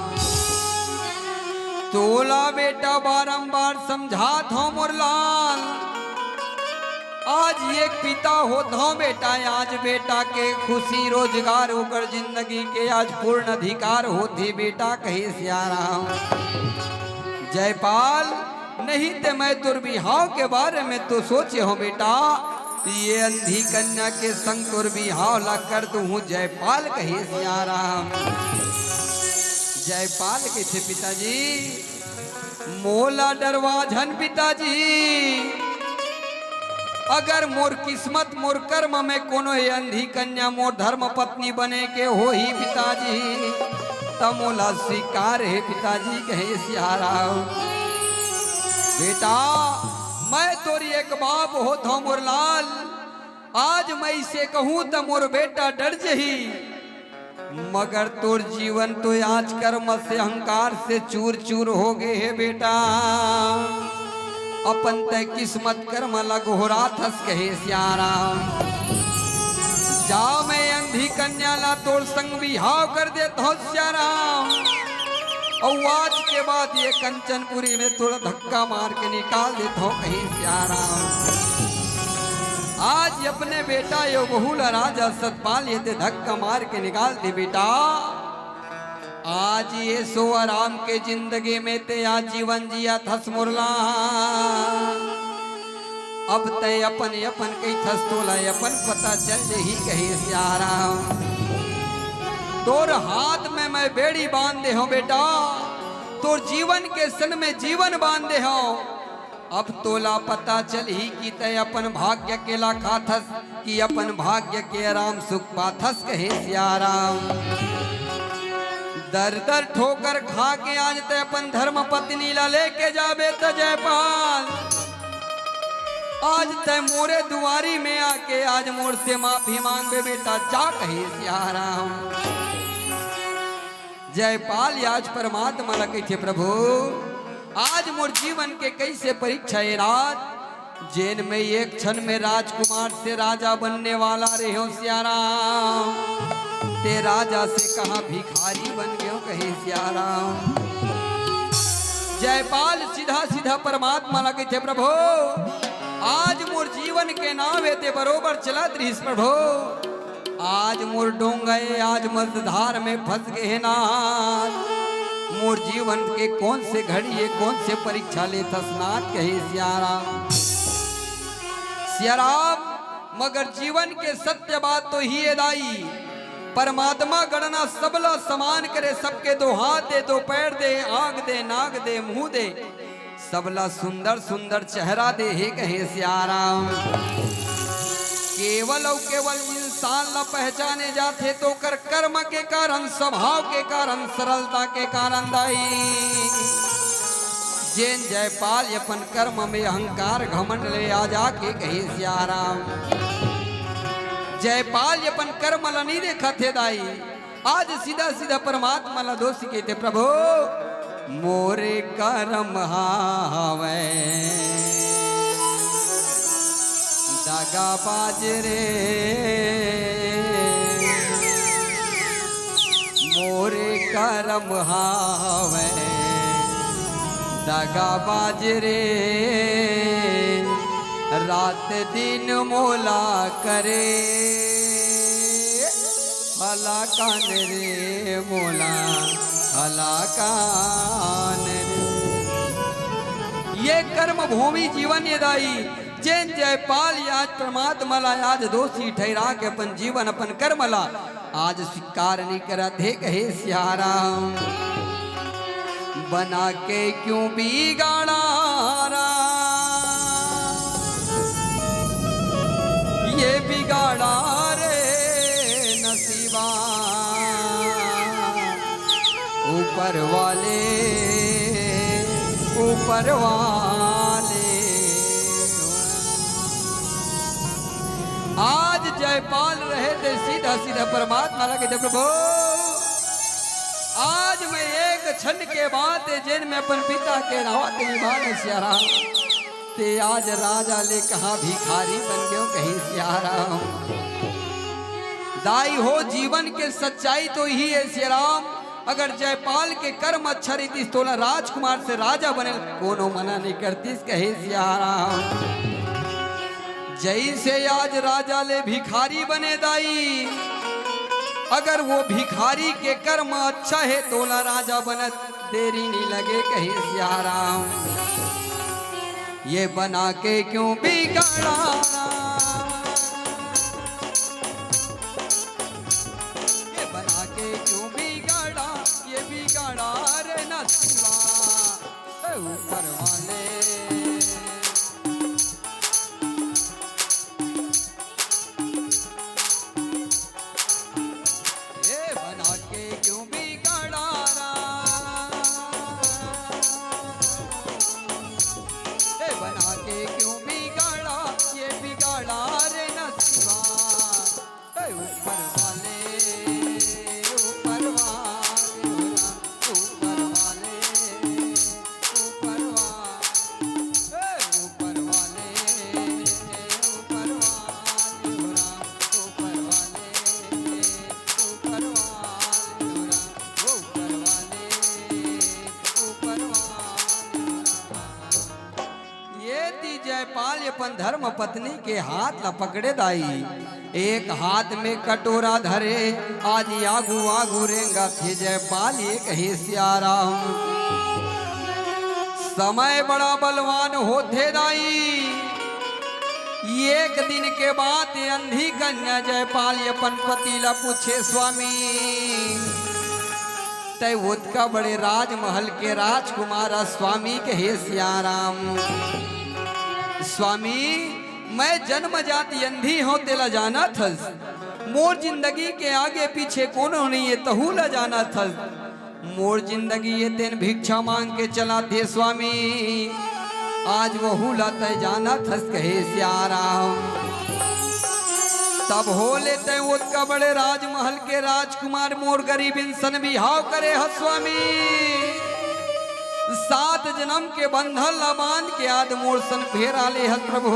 [SPEAKER 1] तोला बेटा बारंबार समझात हो मोर लाल, आज एक पिता होता हूँ बेटा, आज बेटा के खुशी रोजगार होकर जिंदगी के आज पूर्ण अधिकार होते बेटा कहे सियाराम। जयपाल नहीं ते मैं दुर्विहाव के बारे में तो सोचे हो बेटा, ये अंधी कन्या के संग दुर्विहाव ला कर दूं जयपाल कहे सियाराम। जयपाल के थे पिताजी मोला डरवाझन पिताजी, अगर मोर किस्मत मोर कर्म में कोनो अंधी कन्या मोर धर्म पत्नी बने के हो ही पिताजी, तब मोला स्वीकार है पिताजी कहे सियाराम। बेटा मैं तोरी एक बाप होता हूँ मोर लाल, आज मैं इसे कहूँ तो मोर बेटा डर जही, मगर तोर जीवन तो आज कर्म से अहंकार से चूर चूर हो गए है बेटा। अपन तय किस्मत कर्म लगोहरा थस कहे सियाराम। जाओ मैं अंधी कन्या ला तोड़ संग बिहाव कर देता हूँ सियाराम, और आज के बाद ये कंचनपुरी में थोड़ा धक्का मार के निकाल देता हूँ कहे सियाराम। आज अपने बेटा यो बहुल राजा सतपाल ये ते धक्का मार के निकाल दे बेटा। आज ये सो आराम के जिंदगी में ते आज जीवन जिया थस मुरला, अब ते अपन अपन कई थस तोला अपन पता चल ही कहे सियाराम। तोर हाथ में मैं बेड़ी बांध दे हो बेटा, तोर जीवन के सन में जीवन बांध दे हो, अब तोला पता चल ही कि तय अपन भाग्य के ला खाथस कि अपन भाग्य के आराम सुख पाथस कहे सियाराम। दर दर ठोकर खा के आज ते अपन धर्म पत्नी ला लेके जाबे त जयपाल, आज ते मोरे दुआरी में आके आज मोर से माफी मांगबे बेटा जा कहे सियाराम। जयपाल आज परमात्मा ला कहे प्रभु आज मोर जीवन के कैसे परीक्षा है रात, जेन में एक क्षण में राजकुमार से राजा बनने वाला रहे हो सियाराम, ते राजा से कहा भिखारी बन गए कहे सियाराम। जयपाल सीधा सीधा परमात्मा लगे थे प्रभु आज मोर जीवन के नाव ते बरोबर चलत रहीस प्रभु, आज मोर डोंगे आज मझधार में फंस गए नाथ, मोर जीवन के कौन से घड़ी है कौन से परीक्षा ले थसनाथ कहे सियाराम। सियाराम मगर जीवन के सत्य बात तो ही दाई, परमात्मा गणना सबला समान करे, सबके दो हाथ दे दो पैर दे आंख दे नाक दे मुंह दे, सबला सुंदर सुंदर चेहरा दे हे कहे सियाराम। केवल और केवल इंसान न पहचाने जाते तो कर कर्म के कारण स्वभाव के कारण सरलता के कारण दाई। जैन जयपाल अपन कर्म में अहंकार घमंड ले आ जाके कहे सियाराम। जयपाल अपन कर्म ला नहीं देखा थे दाई, आज सीधा सीधा परमात्मा ला दोषी कहते प्रभु मोरे कर्म हावे दागा बाजरे, मोरे कर्म हावे दागा बाजरे, रात दिन मोला करे हला कान रे मोला हला कान रे। ये कर्म भूमि जीवन ये दाई जैन जयपाल आज परमात्मा ला आज दोषी ठहरा के अपन जीवन अपन कर्म ला आज स्वीकार नहीं करा थे कहे सियाराम। बना के क्यों बिगाड़ा ये बिगाड़ा रे नसीबा, ऊपर वाले ऊपर वाले। आज जयपाल रहे थे सीधा सीधा परमात्मा लगे थे प्रभु आज मैं एक क्षण के बाद जिन में अपन पिता के नाते निभाने सियाराम ते आज राजा ले कहा भिखारी बन गयो कहीं सियाराम। दाई हो जीवन के सच्चाई तो ही है सियाराम, अगर जयपाल के कर्म अच्छा रीति तोला राजकुमार से राजा बने कोनो मना नहीं करती कहे सियाराम। जैसे आज राजा ले भिखारी बने दाई, अगर वो भिखारी के कर्म अच्छा है तोला राजा बनत देरी नहीं लगे कहे सियाराम। ये बना के क्यों बिगाड़ा ये बना के क्यों बिगाड़ा ये बिगाड़ा रे नसीबा, ऊपर वाले अपन धर्म पत्नी के हाथ ला पकड़े दाई, एक हाथ में कटोरा धरे आज आगू आगू रेंगा थे जयपाल ये कहे सियाराम। समय बड़ा बलवान होते दाई, एक दिन के बाद अंधी कन्या जयपाल अपन पति ला पूछे स्वामी तय का बड़े राजमहल के राजकुमार स्वामी कहे सियाराम। स्वामी मैं जन्म जाति अंधी हो तेला जाना था, मोर जिंदगी के आगे पीछे कोनो नहीं है तहू ला जाना था, मोर जिंदगी ये तेन भिक्षा मांग के चला थे स्वामी आज वहू ला तय जाना था कहे सियाराम। तब हो लेते उसका बड़े राजमहल के राजकुमार मोर गरीब इंसान बिहाव करे ह स्वामी, 7 जन्म के बंधन ला बांध के आद मोर सन फेरा ले हल प्रभु,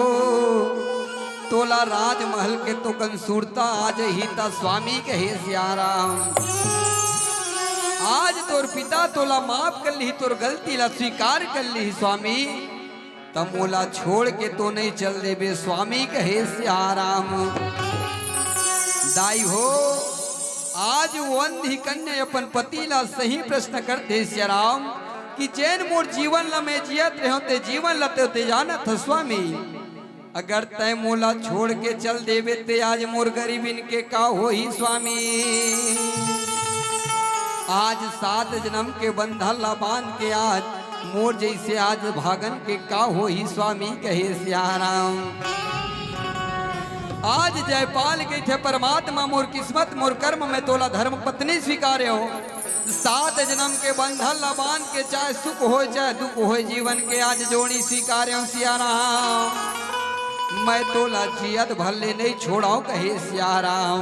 [SPEAKER 1] तोला राजमहल के तो कंसूरता आज ही ता स्वामी कहे सियाराम। आज तोर पिता तोला माफ कर ली, तोर गलती ला स्वीकार कर ली स्वामी, तब मोला छोड़ के तो नहीं चल देबे स्वामी कहे सियाराम। दाई हो आज वो अंधी कन्या अपन पति ला सही प्रश्न करते सिया राम कि जैन मोर जीवन ला में जियत रहो ते जीवन लते होते जानत ह स्वामी, अगर तय मोला छोड़ के चल देवे ते आज मोर गरीबिन के का हो ही स्वामी। आज 7 जन्म के बंधन ला बांध के आज मोर जैसे आज भागन के का हो ही स्वामी कहे सियाराम। आज जयपाल के थे परमात्मा मोर किस्मत मोर कर्म में तोला धर्म पत्नी स्वीकारे हो। 7 जन्म के बंधन ला बांध के चाहे सुख हो चाहे दुख हो जीवन के आज जोड़ी स्वीकारे हो सियाराम। मैं तोला जियत भले नहीं छोड़ाओ कहे सियाराम।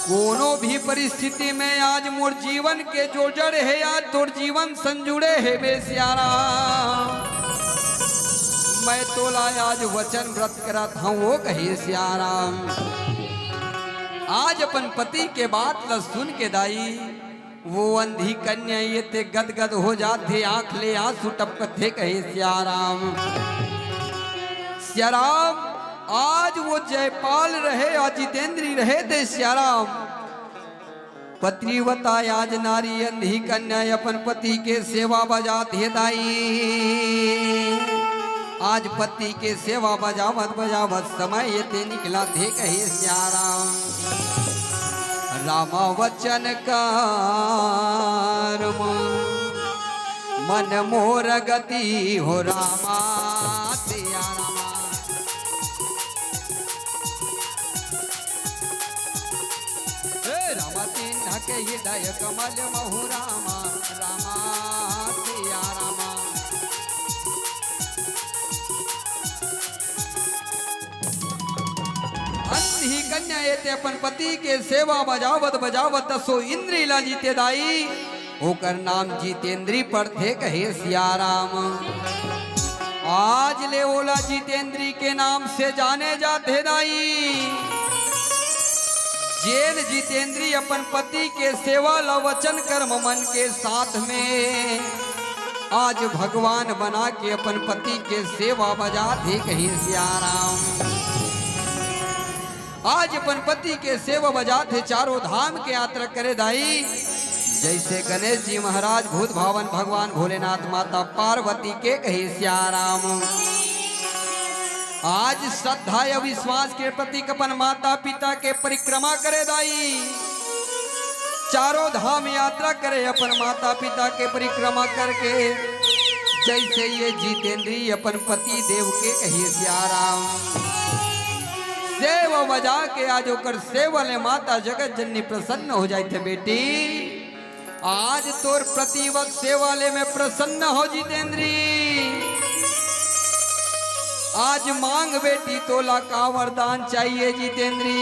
[SPEAKER 1] कोनो भी परिस्थिति में आज मोर जीवन के जो जड़ है आज तोर जीवन संजुड़े है बे सियाराम। मैं तोला आज वचन व्रत करत हूँ वो कहे सियाराम। आज अपन पति के बात ला सुन के दाई वो अंधी कन्या ये ते गदगद हो जाते आंख ले आंसू टपकते कहे सियाराम। सियाराम आज वो जयपाल रहे आज जितेंद्री रहे थे सियाराम। पत्नीवता आज नारी अंधी कन्या अपन पति के सेवा बजाते दाई। आज पति के सेवा बजावत बजावत समय ये ते निकला थे कहे सियाराम। रामा वचन कार मन मोर गति हो रामा सिया रामा। रामा चिन्ह के हृदय कमल महु रामा रामा सिया रामा। अंधी कन्या ये ते अपन पति के सेवा बजावत बजावत 10 इंद्री ला जीते दाई होकर नाम जितेंद्री पर थे कहे सियाराम। आज ले ओला जितेंद्री के नाम से जाने जाते दाई। जैन जितेंद्री अपन पति के सेवा ला वचन कर्म मन के साथ में आज भगवान बना के अपन पति के सेवा बजाते कहे सियाराम। आज अपन पति के सेवा बजाते चारों धाम के यात्रा करे दाई। जैसे गणेश जी महाराज भूत भावन भगवान भोलेनाथ माता पार्वती के कहे सियाराम। आज श्रद्धा या विश्वास के प्रतीक अपन माता पिता के परिक्रमा करे दाई। चारों धाम यात्रा करे अपन माता पिता के परिक्रमा करके जैसे ये जितेंद्री अपन पति देव के कहे सियाराम। सेवा बजा के आज ओकर सेवा ले माता जगत जननी प्रसन्न हो जाए थे बेटी। आज तोर प्रतिवत सेवा ले में प्रसन्न हो जितेंद्री। आज मांग बेटी तोला का वरदान चाहिए जितेंद्री।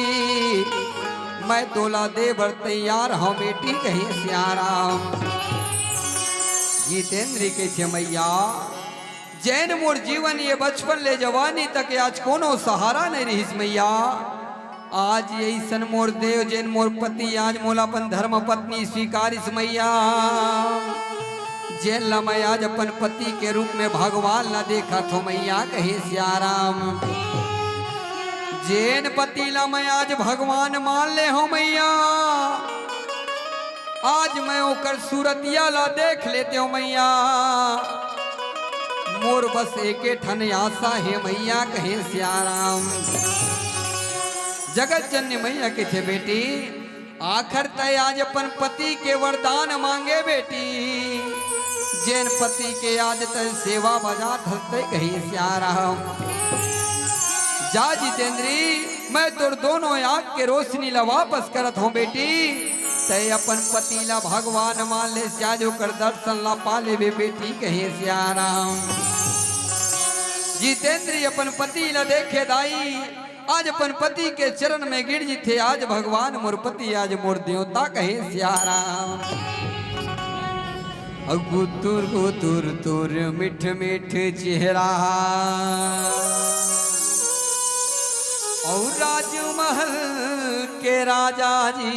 [SPEAKER 1] मैं तोला दे बर तैयार हूँ बेटी कहे सियाराम। जितेंद्री के छे मैया जैन मोर जीवन ये बचपन ले जवानी तक आज कोनो सहारा नहीं रही मैया। आज ऐसन मोर देव जैन मोर पति आज मोलापन धर्म पत्नी स्वीकारिस मैया। जैन ला मैं आज अपन पति के रूप में भगवान ला देखा थो मैया कहे सियाराम। जैन पति ला मैं आज भगवान मान ले हो मैया। आज मैं ओकर सूरतिया ला देख लेते हो मैया। मोर बस एके ठन आशा है मैया कहे सियाराम। जगत जननी मैया के थे बेटी आखिर तय आज अपन पति के वरदान मांगे बेटी। जैन पति के आज तय सेवा बजा धरते कही सियाराम। जा जितेंद्री मैं तोर दोनों आँख के रोशनी ला वापस करत हूँ बेटी। तय अपन पति ला भगवान मान ले सियाजो कर दर्शन ला पाले बे बेटी कहे सियाराम। जितेंद्री अपन पति ला देखे दाई। आज अपन पति के चरण में गिर जी थे आज भगवान मोर पति आज मोर देवता कहे सियाराम। गुतुर गुतुर तुर मिठ मिठ चेहरा और राजमहल के राजा जी।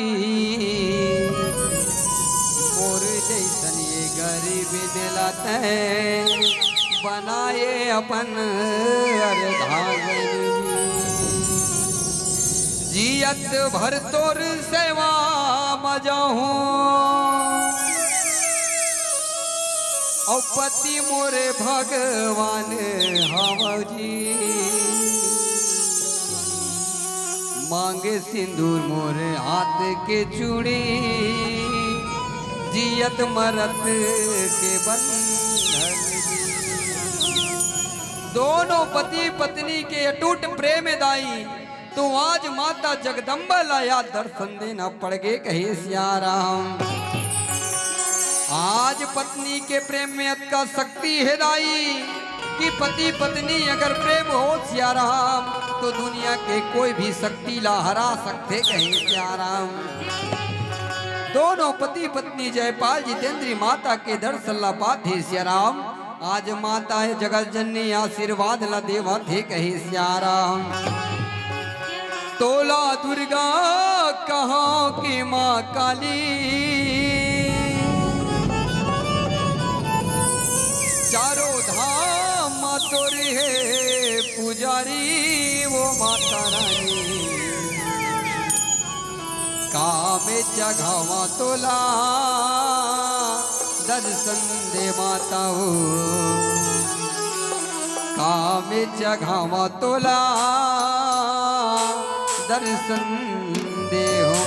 [SPEAKER 1] मोर जैसन ये गरीब दिलाते बनाए अपन अर्धांगिनी। जियत भर तोर सेवा मजाहूं और पति मोरे भगवान हवजी मांगे सिंदूर मोरे हाथ के चूड़ी जियत मरत के बंधन। दोनों पति पत्नी के अटूट प्रेम दाई तो आज माता जगदम्बा लाया दर्शन देना पड़ गए कहे सियाराम। आज पत्नी के प्रेम में अतका शक्ति है दाई कि पति पत्नी अगर प्रेम हो सियाराम तो दुनिया के कोई भी शक्ति ला हरा सकते कहे सियाराम। दोनों पति पत्नी जयपाल जितेंद्री माता के दर्शन ला पाते सियाराम। आज माता है जगत जननी आशीर्वाद ला देवा थे कहे सियाराम। तोला दुर्गा कहाँ की माँ काली चारों धाम तोरे है पुजारी वो माता रानी कामे जगहवा तोला दर्शन दे माता हो कामे जगहवा तोला दर्शन दे हो।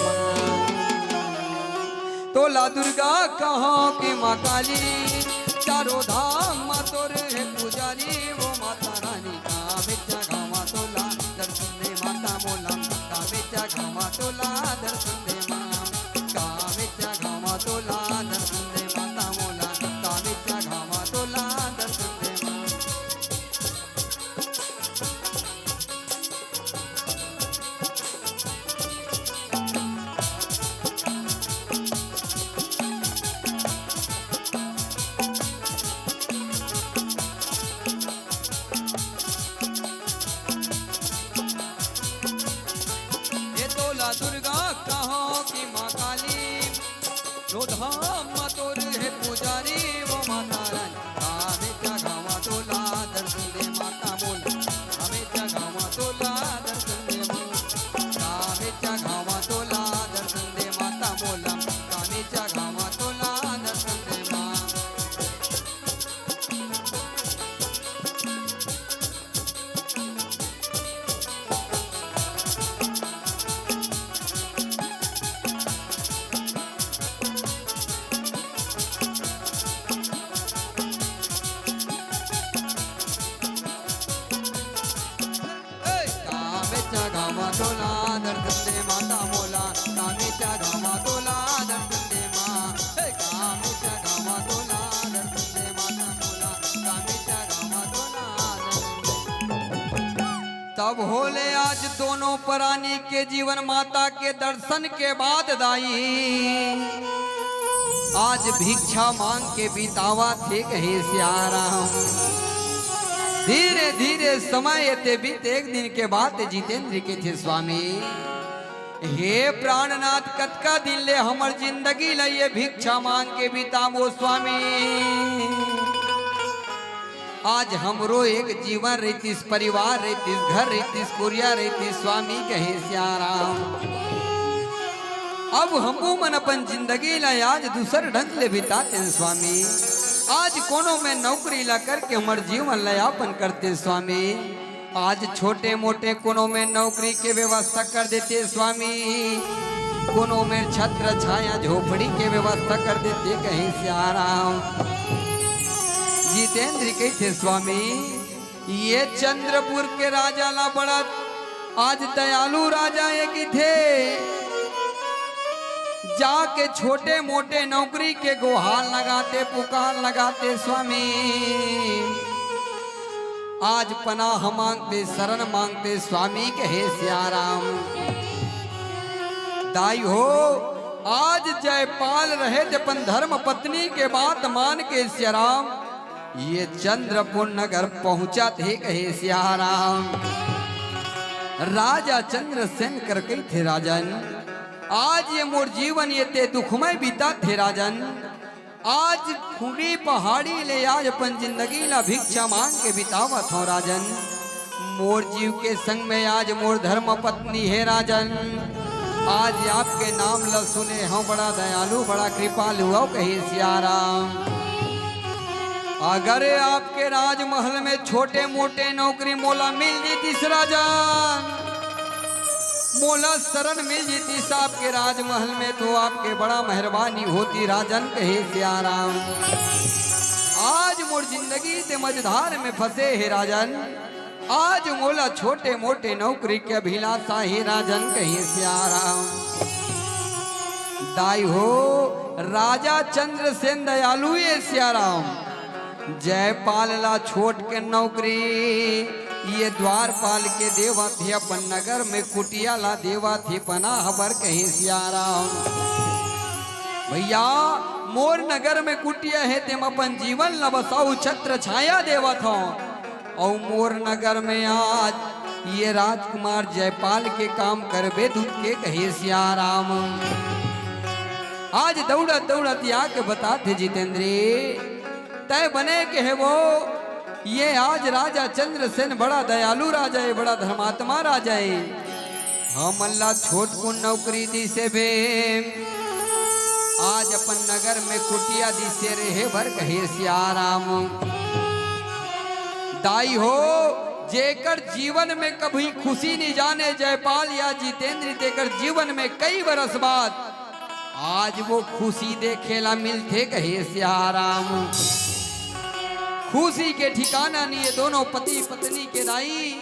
[SPEAKER 1] तोला दुर्गा कहाँ की माँ काली चारों धाम तोरे है पुजारी वो माता रानी कामे जगहवा तोला दर्शन दे माता मोला कामे जगहवा तोला दर्शन दे माँ कामे जगहवा तोला दर्शन दे माता मोला कामे जगहवा तोला दर्शन दे माँ। दुर्गा कहाँ की माँ काली रोधाम तोर है पुजारी वो माता रानी कामे जगहवा तोला दर्शन दे माता मोला कामे जगहवा तोला दर्शन दे माँ कामे जगहवा तोला दर्शन दे माता मोला कामे जगहवा तोला दर्शन दे माँ। जगहवा तोला दर्शन दे माता मोला कामे जगहवा तोला दर्शन दे माँ कामे जगहवा तोला दर्शन दे माता मोला कामे जगहवा तोला दर्शन दे। तब होले आज दोनों प्राणी के जीवन माता के दर्शन के बाद दाई आज भिक्षा मांग के बितावा थे कहे सियाराम। धीरे धीरे समय ते बीते एक दिन के बाद जितेंद्र के थे स्वामी हे प्राणनाथ कतका दिन ले हमर जिंदगी लिए भिक्षा मांग के बितामो स्वामी। आज हमरो एक जीवन रहतीस परिवार रहतीस घर रहतीस कुरिया रहतीस स्वामी कहे सियाराम। अब हमू मन अपन जिंदगी ला आज दूसर ढंग ले बिताते स्वामी। आज कोनो में नौकरी ला करके हमार जीवन लयापन करते स्वामी। आज छोटे मोटे कोनो में नौकरी के व्यवस्था कर देते स्वामी। कोनो में छत्र छाया झोपड़ी के व्यवस्था कर देते कहीं से आराम। जितेंद्र कहते स्वामी ये चंद्रपुर के राजा ला बड़ा आज दयालु राजा एक थे जाके छोटे मोटे नौकरी के गुहार लगाते पुकार लगाते स्वामी। आज पनाह मांगते शरण मांगते स्वामी कहे सियाराम। दाई हो आज जयपाल रहे थे अपन धर्म पत्नी के बात मान के सियाराम ये चंद्रपुर नगर पहुंचा थे कहे सियाराम। राजा चंद्रसेन कर कही थे राजन आज ये मोर जीवन ये ते दुखमय बीता थे राजन। आज खुड़ी पहाड़ी ले आज अपन जिंदगी ला भिक्षा मांग के बितावत हो राजन। मोर जीव के संग में आज मोर धर्म पत्नी है राजन। आज आपके नाम ल सुने हम बड़ा दयालु बड़ा कृपालु हो कही सियाराम। अगर आपके राजमहल में छोटे मोटे नौकरी मोला मिल जीती राजन, मोला शरण मिल जीती साहब के राजमहल में तो आपके बड़ा मेहरबानी होती राजन कहे सियाराम। आज मोर जिंदगी से मझधार में फंसे है राजन, आज मोला छोटे मोटे नौकरी के अभिलाषा है राजन कहे सियाराम। दाई हो राजा चंद्रसेन दयालु ये सियाराम, जयपाल ला छोट के नौकरी ये द्वारपाल के देवा थे अपन नगर में कुटिया ला देवा थे पना हबर कहे सियाराम। भैया मोर नगर में कुटिया है तेम अपन जीवन ला बसाऊ छत्र छाया देवा था, और मोर नगर में आज ये राजकुमार जयपाल के काम करबे दूध के कहे सियाराम। आज दौड़त दौड़त आके बताते जितेंद्री तय बने के है वो, ये आज राजा चंद्रसेन बड़ा दयालु राजा है बड़ा धर्मात्मा राजा है। हम अल्लाह छोट को नौकरी दी से बे आज अपन नगर में कुटिया दी से रहे भर कहे सियाराम। दाई हो जेकर जीवन में कभी खुशी नहीं जाने जयपाल या जितेंद्र तेकर जीवन में कई बरस बाद आज वो खुशी देखेला मिलते कहे सियाराम। खुशी के ठिकाना नहीं है दोनों पति पत्नी के दाई,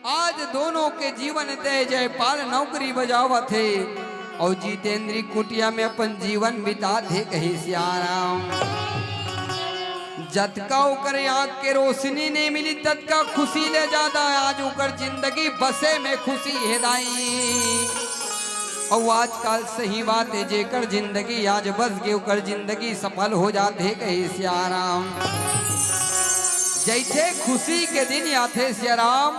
[SPEAKER 1] आज दोनों के जीवन दे जयपाल नौकरी बजावा थे और जितेंद्री कुटिया में अपन जीवन बिता थे कहे सियाराम। जतका उकर आँख के रोशनी नहीं मिली ततका खुशी ले जाता है, आज उकर जिंदगी बसे में खुशी है दाई। और आजकल सही बात है जेकर जिंदगी आज बस गए उकर जिंदगी सफल हो जाते कहे सियाराम। जैसे खुशी के दिन आते सियाराम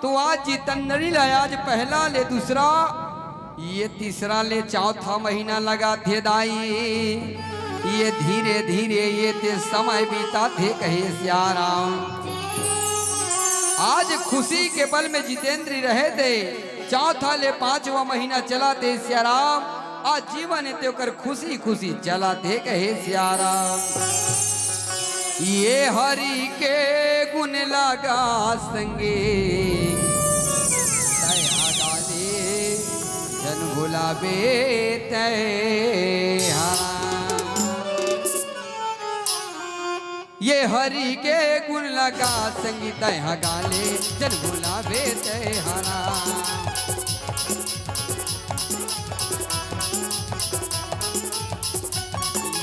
[SPEAKER 1] तो आज जितेंद्री ला आज पहला ले दूसरा ये तीसरा ले चौथा महीना लगा थे दाई, ये धीरे धीरे ये ते समय बीता थे कहे सियाराम। आज खुशी के पल में जितेंद्री रहे थे, चौथा ले पांचवा महीना चला थे सियाराम, आज जीवन ते कर खुशी खुशी चला थे कहे सियाराम। ये हरि के गुण लगा संगे दया डाले जन गुलाबे तय हरा। ये हरि के गुण लगा संगी दया गाले जन गुलाबे तय हरा।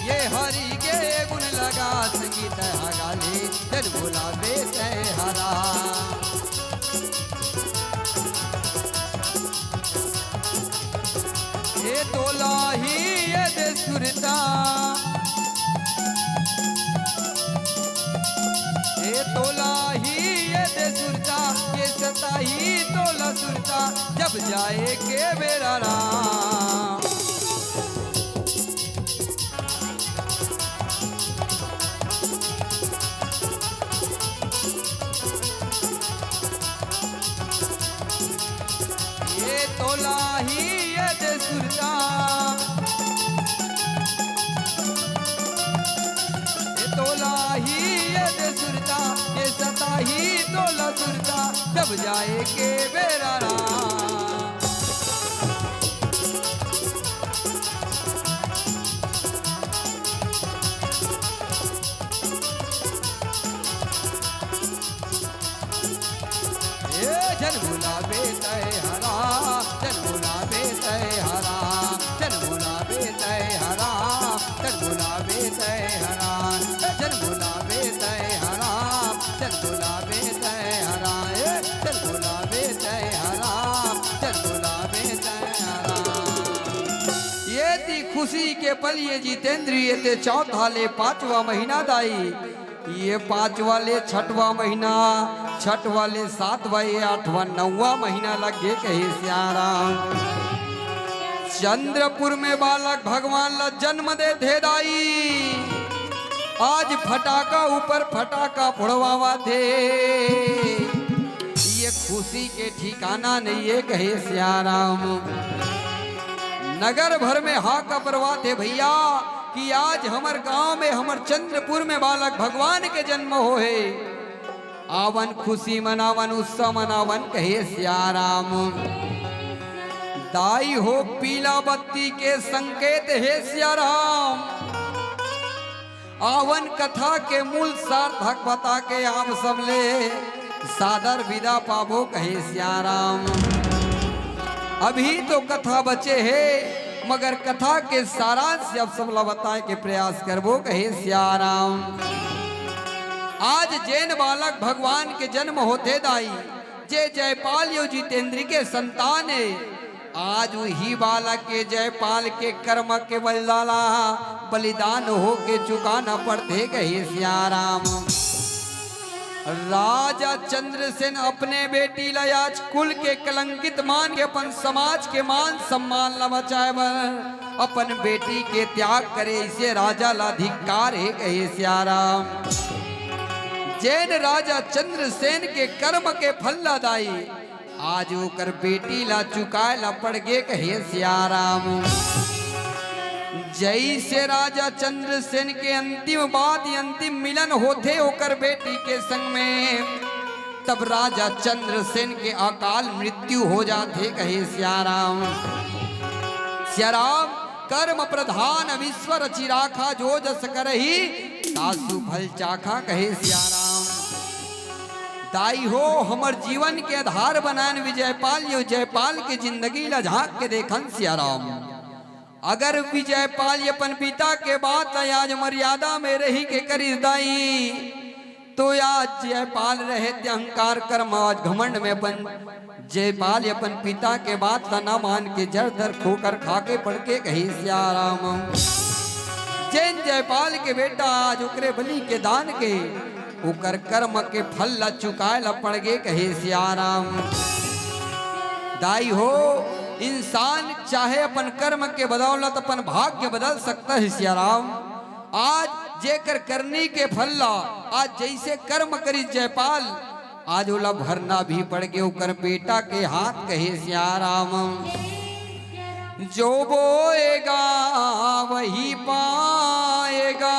[SPEAKER 1] ये हरि के गुण लगा संगीत गाले जन गुलाबे तय हरा। ये तोला ही ये दे सुरता, ये तोला ही ये दे सुरता, ये सता ही तोला सुरता जब जाए के बेरा राम। तोला ही ये दे सुरता, ये तोला ही ये दे सुरता, ये सता ही तोला सुरता जब जाए के बेरा राम। जन गुलाबे तय हरा, जन गुलाबे तय हरा, जन गुलाबे तय हरा, जन गुलाबे तय हरा, जन गुलाबे तय हरा, जन गुलाबे तय हरा, जन गुलाबे तय हरा, जन गुलाबे तय हरा। ये थी खुशी के पल ये जितेंद्र ये थे चौथा ले पांचवा महीना दाई, ये पांचवा ले छठवा महीना, छठवा ले सातवा ये आठवा नौवा महीना लग गए कहे सियाराम। चंद्रपुर में बालक भगवान ला जन्म दे थे दाई, आज फटाका ऊपर फटाका फोड़वावा थे, ये खुशी के ठिकाना नहीं है कहे सियाराम। नगर भर में हा का प्रवाद है भैया कि आज हमर गांव में हमर चंद्रपुर में बालक भगवान के जन्म हो है। आवन खुशी मनावन उत्सव मनावन कहे सियाराम। दाई हो पीला बत्ती के संकेत है सियाराम। आवन कथा के मूल सार्थक बता के आप सबले सादर विदा पाबो कहे सियाराम। अभी तो कथा बचे है मगर कथा के सारांश अब सबला बताए के प्रयास करबो कहे सियाराम। आज जैन बालक भगवान के जन्म होते दाई जे जयपाल यो जितेंद्र के संतान है। आज वही बालक के जयपाल के कर्म के बलिदान हो के चुकाना पड़ते कहे सियाराम। राजा चंद्रसेन अपने बेटी लयाज कुल के कलंकित मान के अपन समाज के मान सम्मान न बचाए बर अपन बेटी के त्याग करे इसे राजा ला धिक्कार है कहे सियाराम। जैन राजा चंद्रसेन के कर्म के फल ला दाई आज ओकर बेटी ला चुकाए ला पड़ गे कहे सियाराम। जैसे राजा चंद्रसेन के अंतिम बात अंतिम मिलन होते होकर बेटी के संग में तब राजा चंद्रसेन के अकाल मृत्यु हो जाते कहे सियाराम। सियाराम कर्म प्रधान विश्व रचि राखा जो जस करही तासु फल चाखा कहे सियाराम। दाई हो हमर जीवन के आधार बनान विजयपाल यो जयपाल के जिंदगी ला झांक के देखन सियाराम। अगर विजयपाल अपन पिता के बात आज मर्यादा में रही के करी दाई तो आज जयपाल रहे अहंकार कर्म आज घमंड में बन जयपाल अपन पिता के बात का ना मान के जर दर खोकर खाके पड़ के कही सियाराम। जैन जयपाल के बेटा आज उकरे बलि के दान के उकर कर्म के फल ला चुकाए ला पड़ गे कहे सियाराम। दाई हो इंसान चाहे अपन कर्म के बदौलत अपन भाग्य बदल सकता है सियाराम। आज जेकर करनी के फल ला आज जैसे कर्म करी जयपाल आज ओला भरना भी पड़ गए उकर बेटा के हाथ कहे सियाराम। जो बोएगा वही पाएगा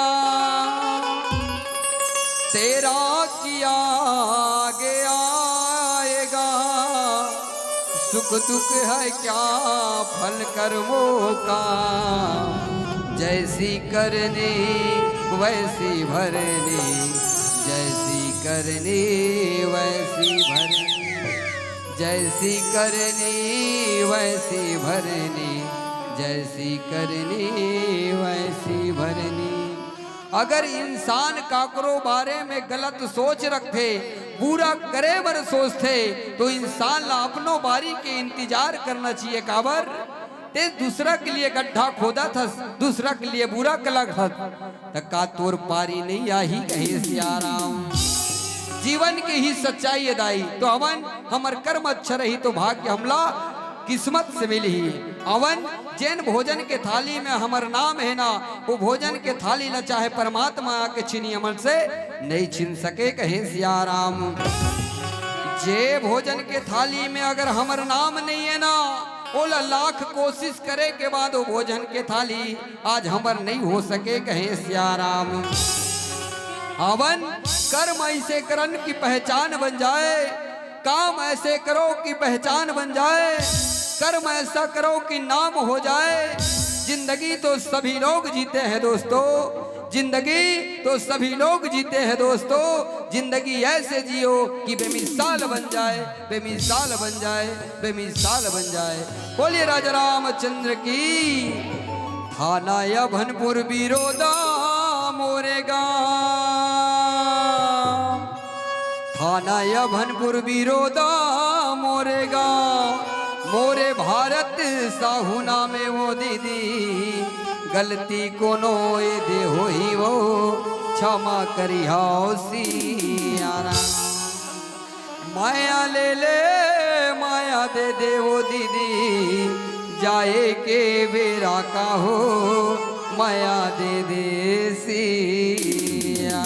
[SPEAKER 1] तेरा किया गया आएगा। सुख दुख है क्या फल कर्मों का जैसी करनी वैसी भरनी जैसी करनी वैसी भरनी जैसी करनी वैसी भरनी जैसी करनी वैसी भरनी। अगर इंसान काकरो बारे में गलत सोच रखते बुरा करे बर सोचते तो इंसान ला अपनों बारी के इंतजार करना चाहिए। काबर ते दूसरा के लिए गड्ढा खोदा था दूसरा के लिए बुरा कला था का तोर पारी नहीं आई कहे सियाराम। जीवन की ही सच्चाई है दाई तो अवन हमर कर्म अच्छा रही तो भाग्य हमला किस्मत से मिली ही। अवन जैन भोजन के थाली में हमर नाम है ना वो भोजन के थाली ला चाहे परमात्मा आके छीनी अमल से नहीं छीन सके कहे सियाराम। जे भोजन के थाली में अगर हमर नाम नहीं है ना ओला लाख कोशिश करे के बाद वो भोजन के थाली आज हमर नहीं हो सके कहे सियाराम। अवन कर्म ऐसे करन की पहचान बन जाए काम ऐसे करो कि पहचान बन जाए कर्म ऐसा करो कि नाम हो जाए। जिंदगी तो सभी लोग जीते हैं दोस्तों जिंदगी तो सभी लोग जीते हैं दोस्तों। जिंदगी ऐसे जियो कि बेमिसाल बन जाए बेमिसाल बन जाए बेमिसाल बन जाए। बोलिए राजा रामचंद्र की। थाना यभनपुर बिरोदा मोरे गाँव थाना यभनपुर बिरोदा मोरे गाँव मोरे भारत साहू नामे वो दीदी गलती कोनो दे हो ही वो क्षमा करी हाओ सियारा। माया ले माया दे वो दीदी जाए के बेरा का हो माया दे सियारा।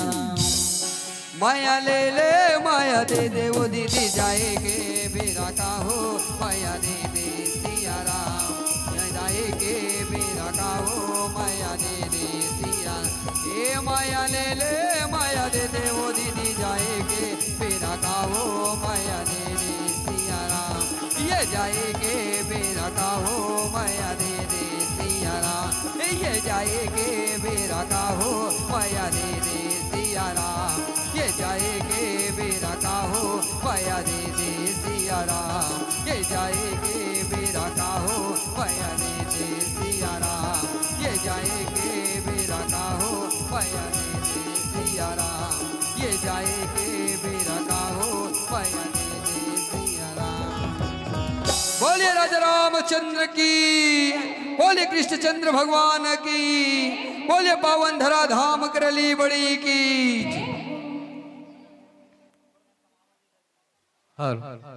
[SPEAKER 1] माया ले माया दे वो दीदी जाए के बेरा माया दे दे सिया राम ये जाए के बेरा का हो माया दे दे सिया ए माया ले माया दे दे वो दीदी जाएगे बेरा का हो माया दे दे सिया राम ये जाएगे बेरा का हो माया दे दे सिया राम ये जाएगे बेरा का हो माया दे दे सिया राम ये जाएगे बेरा का हो माया दे दे सिया राम ये जाएगे बेरा का हो माया दे दे सिया राम ये जाएगे बेरा का हो माया दे दे सिया राम ये जाएगे बेरा का हो माया दे दे सिया राम। बोलिए राजा रामचंद्र की, बोलिए कृष्णचंद्र भगवान की, बोलिए पावन धरा धाम करली बड़ी की।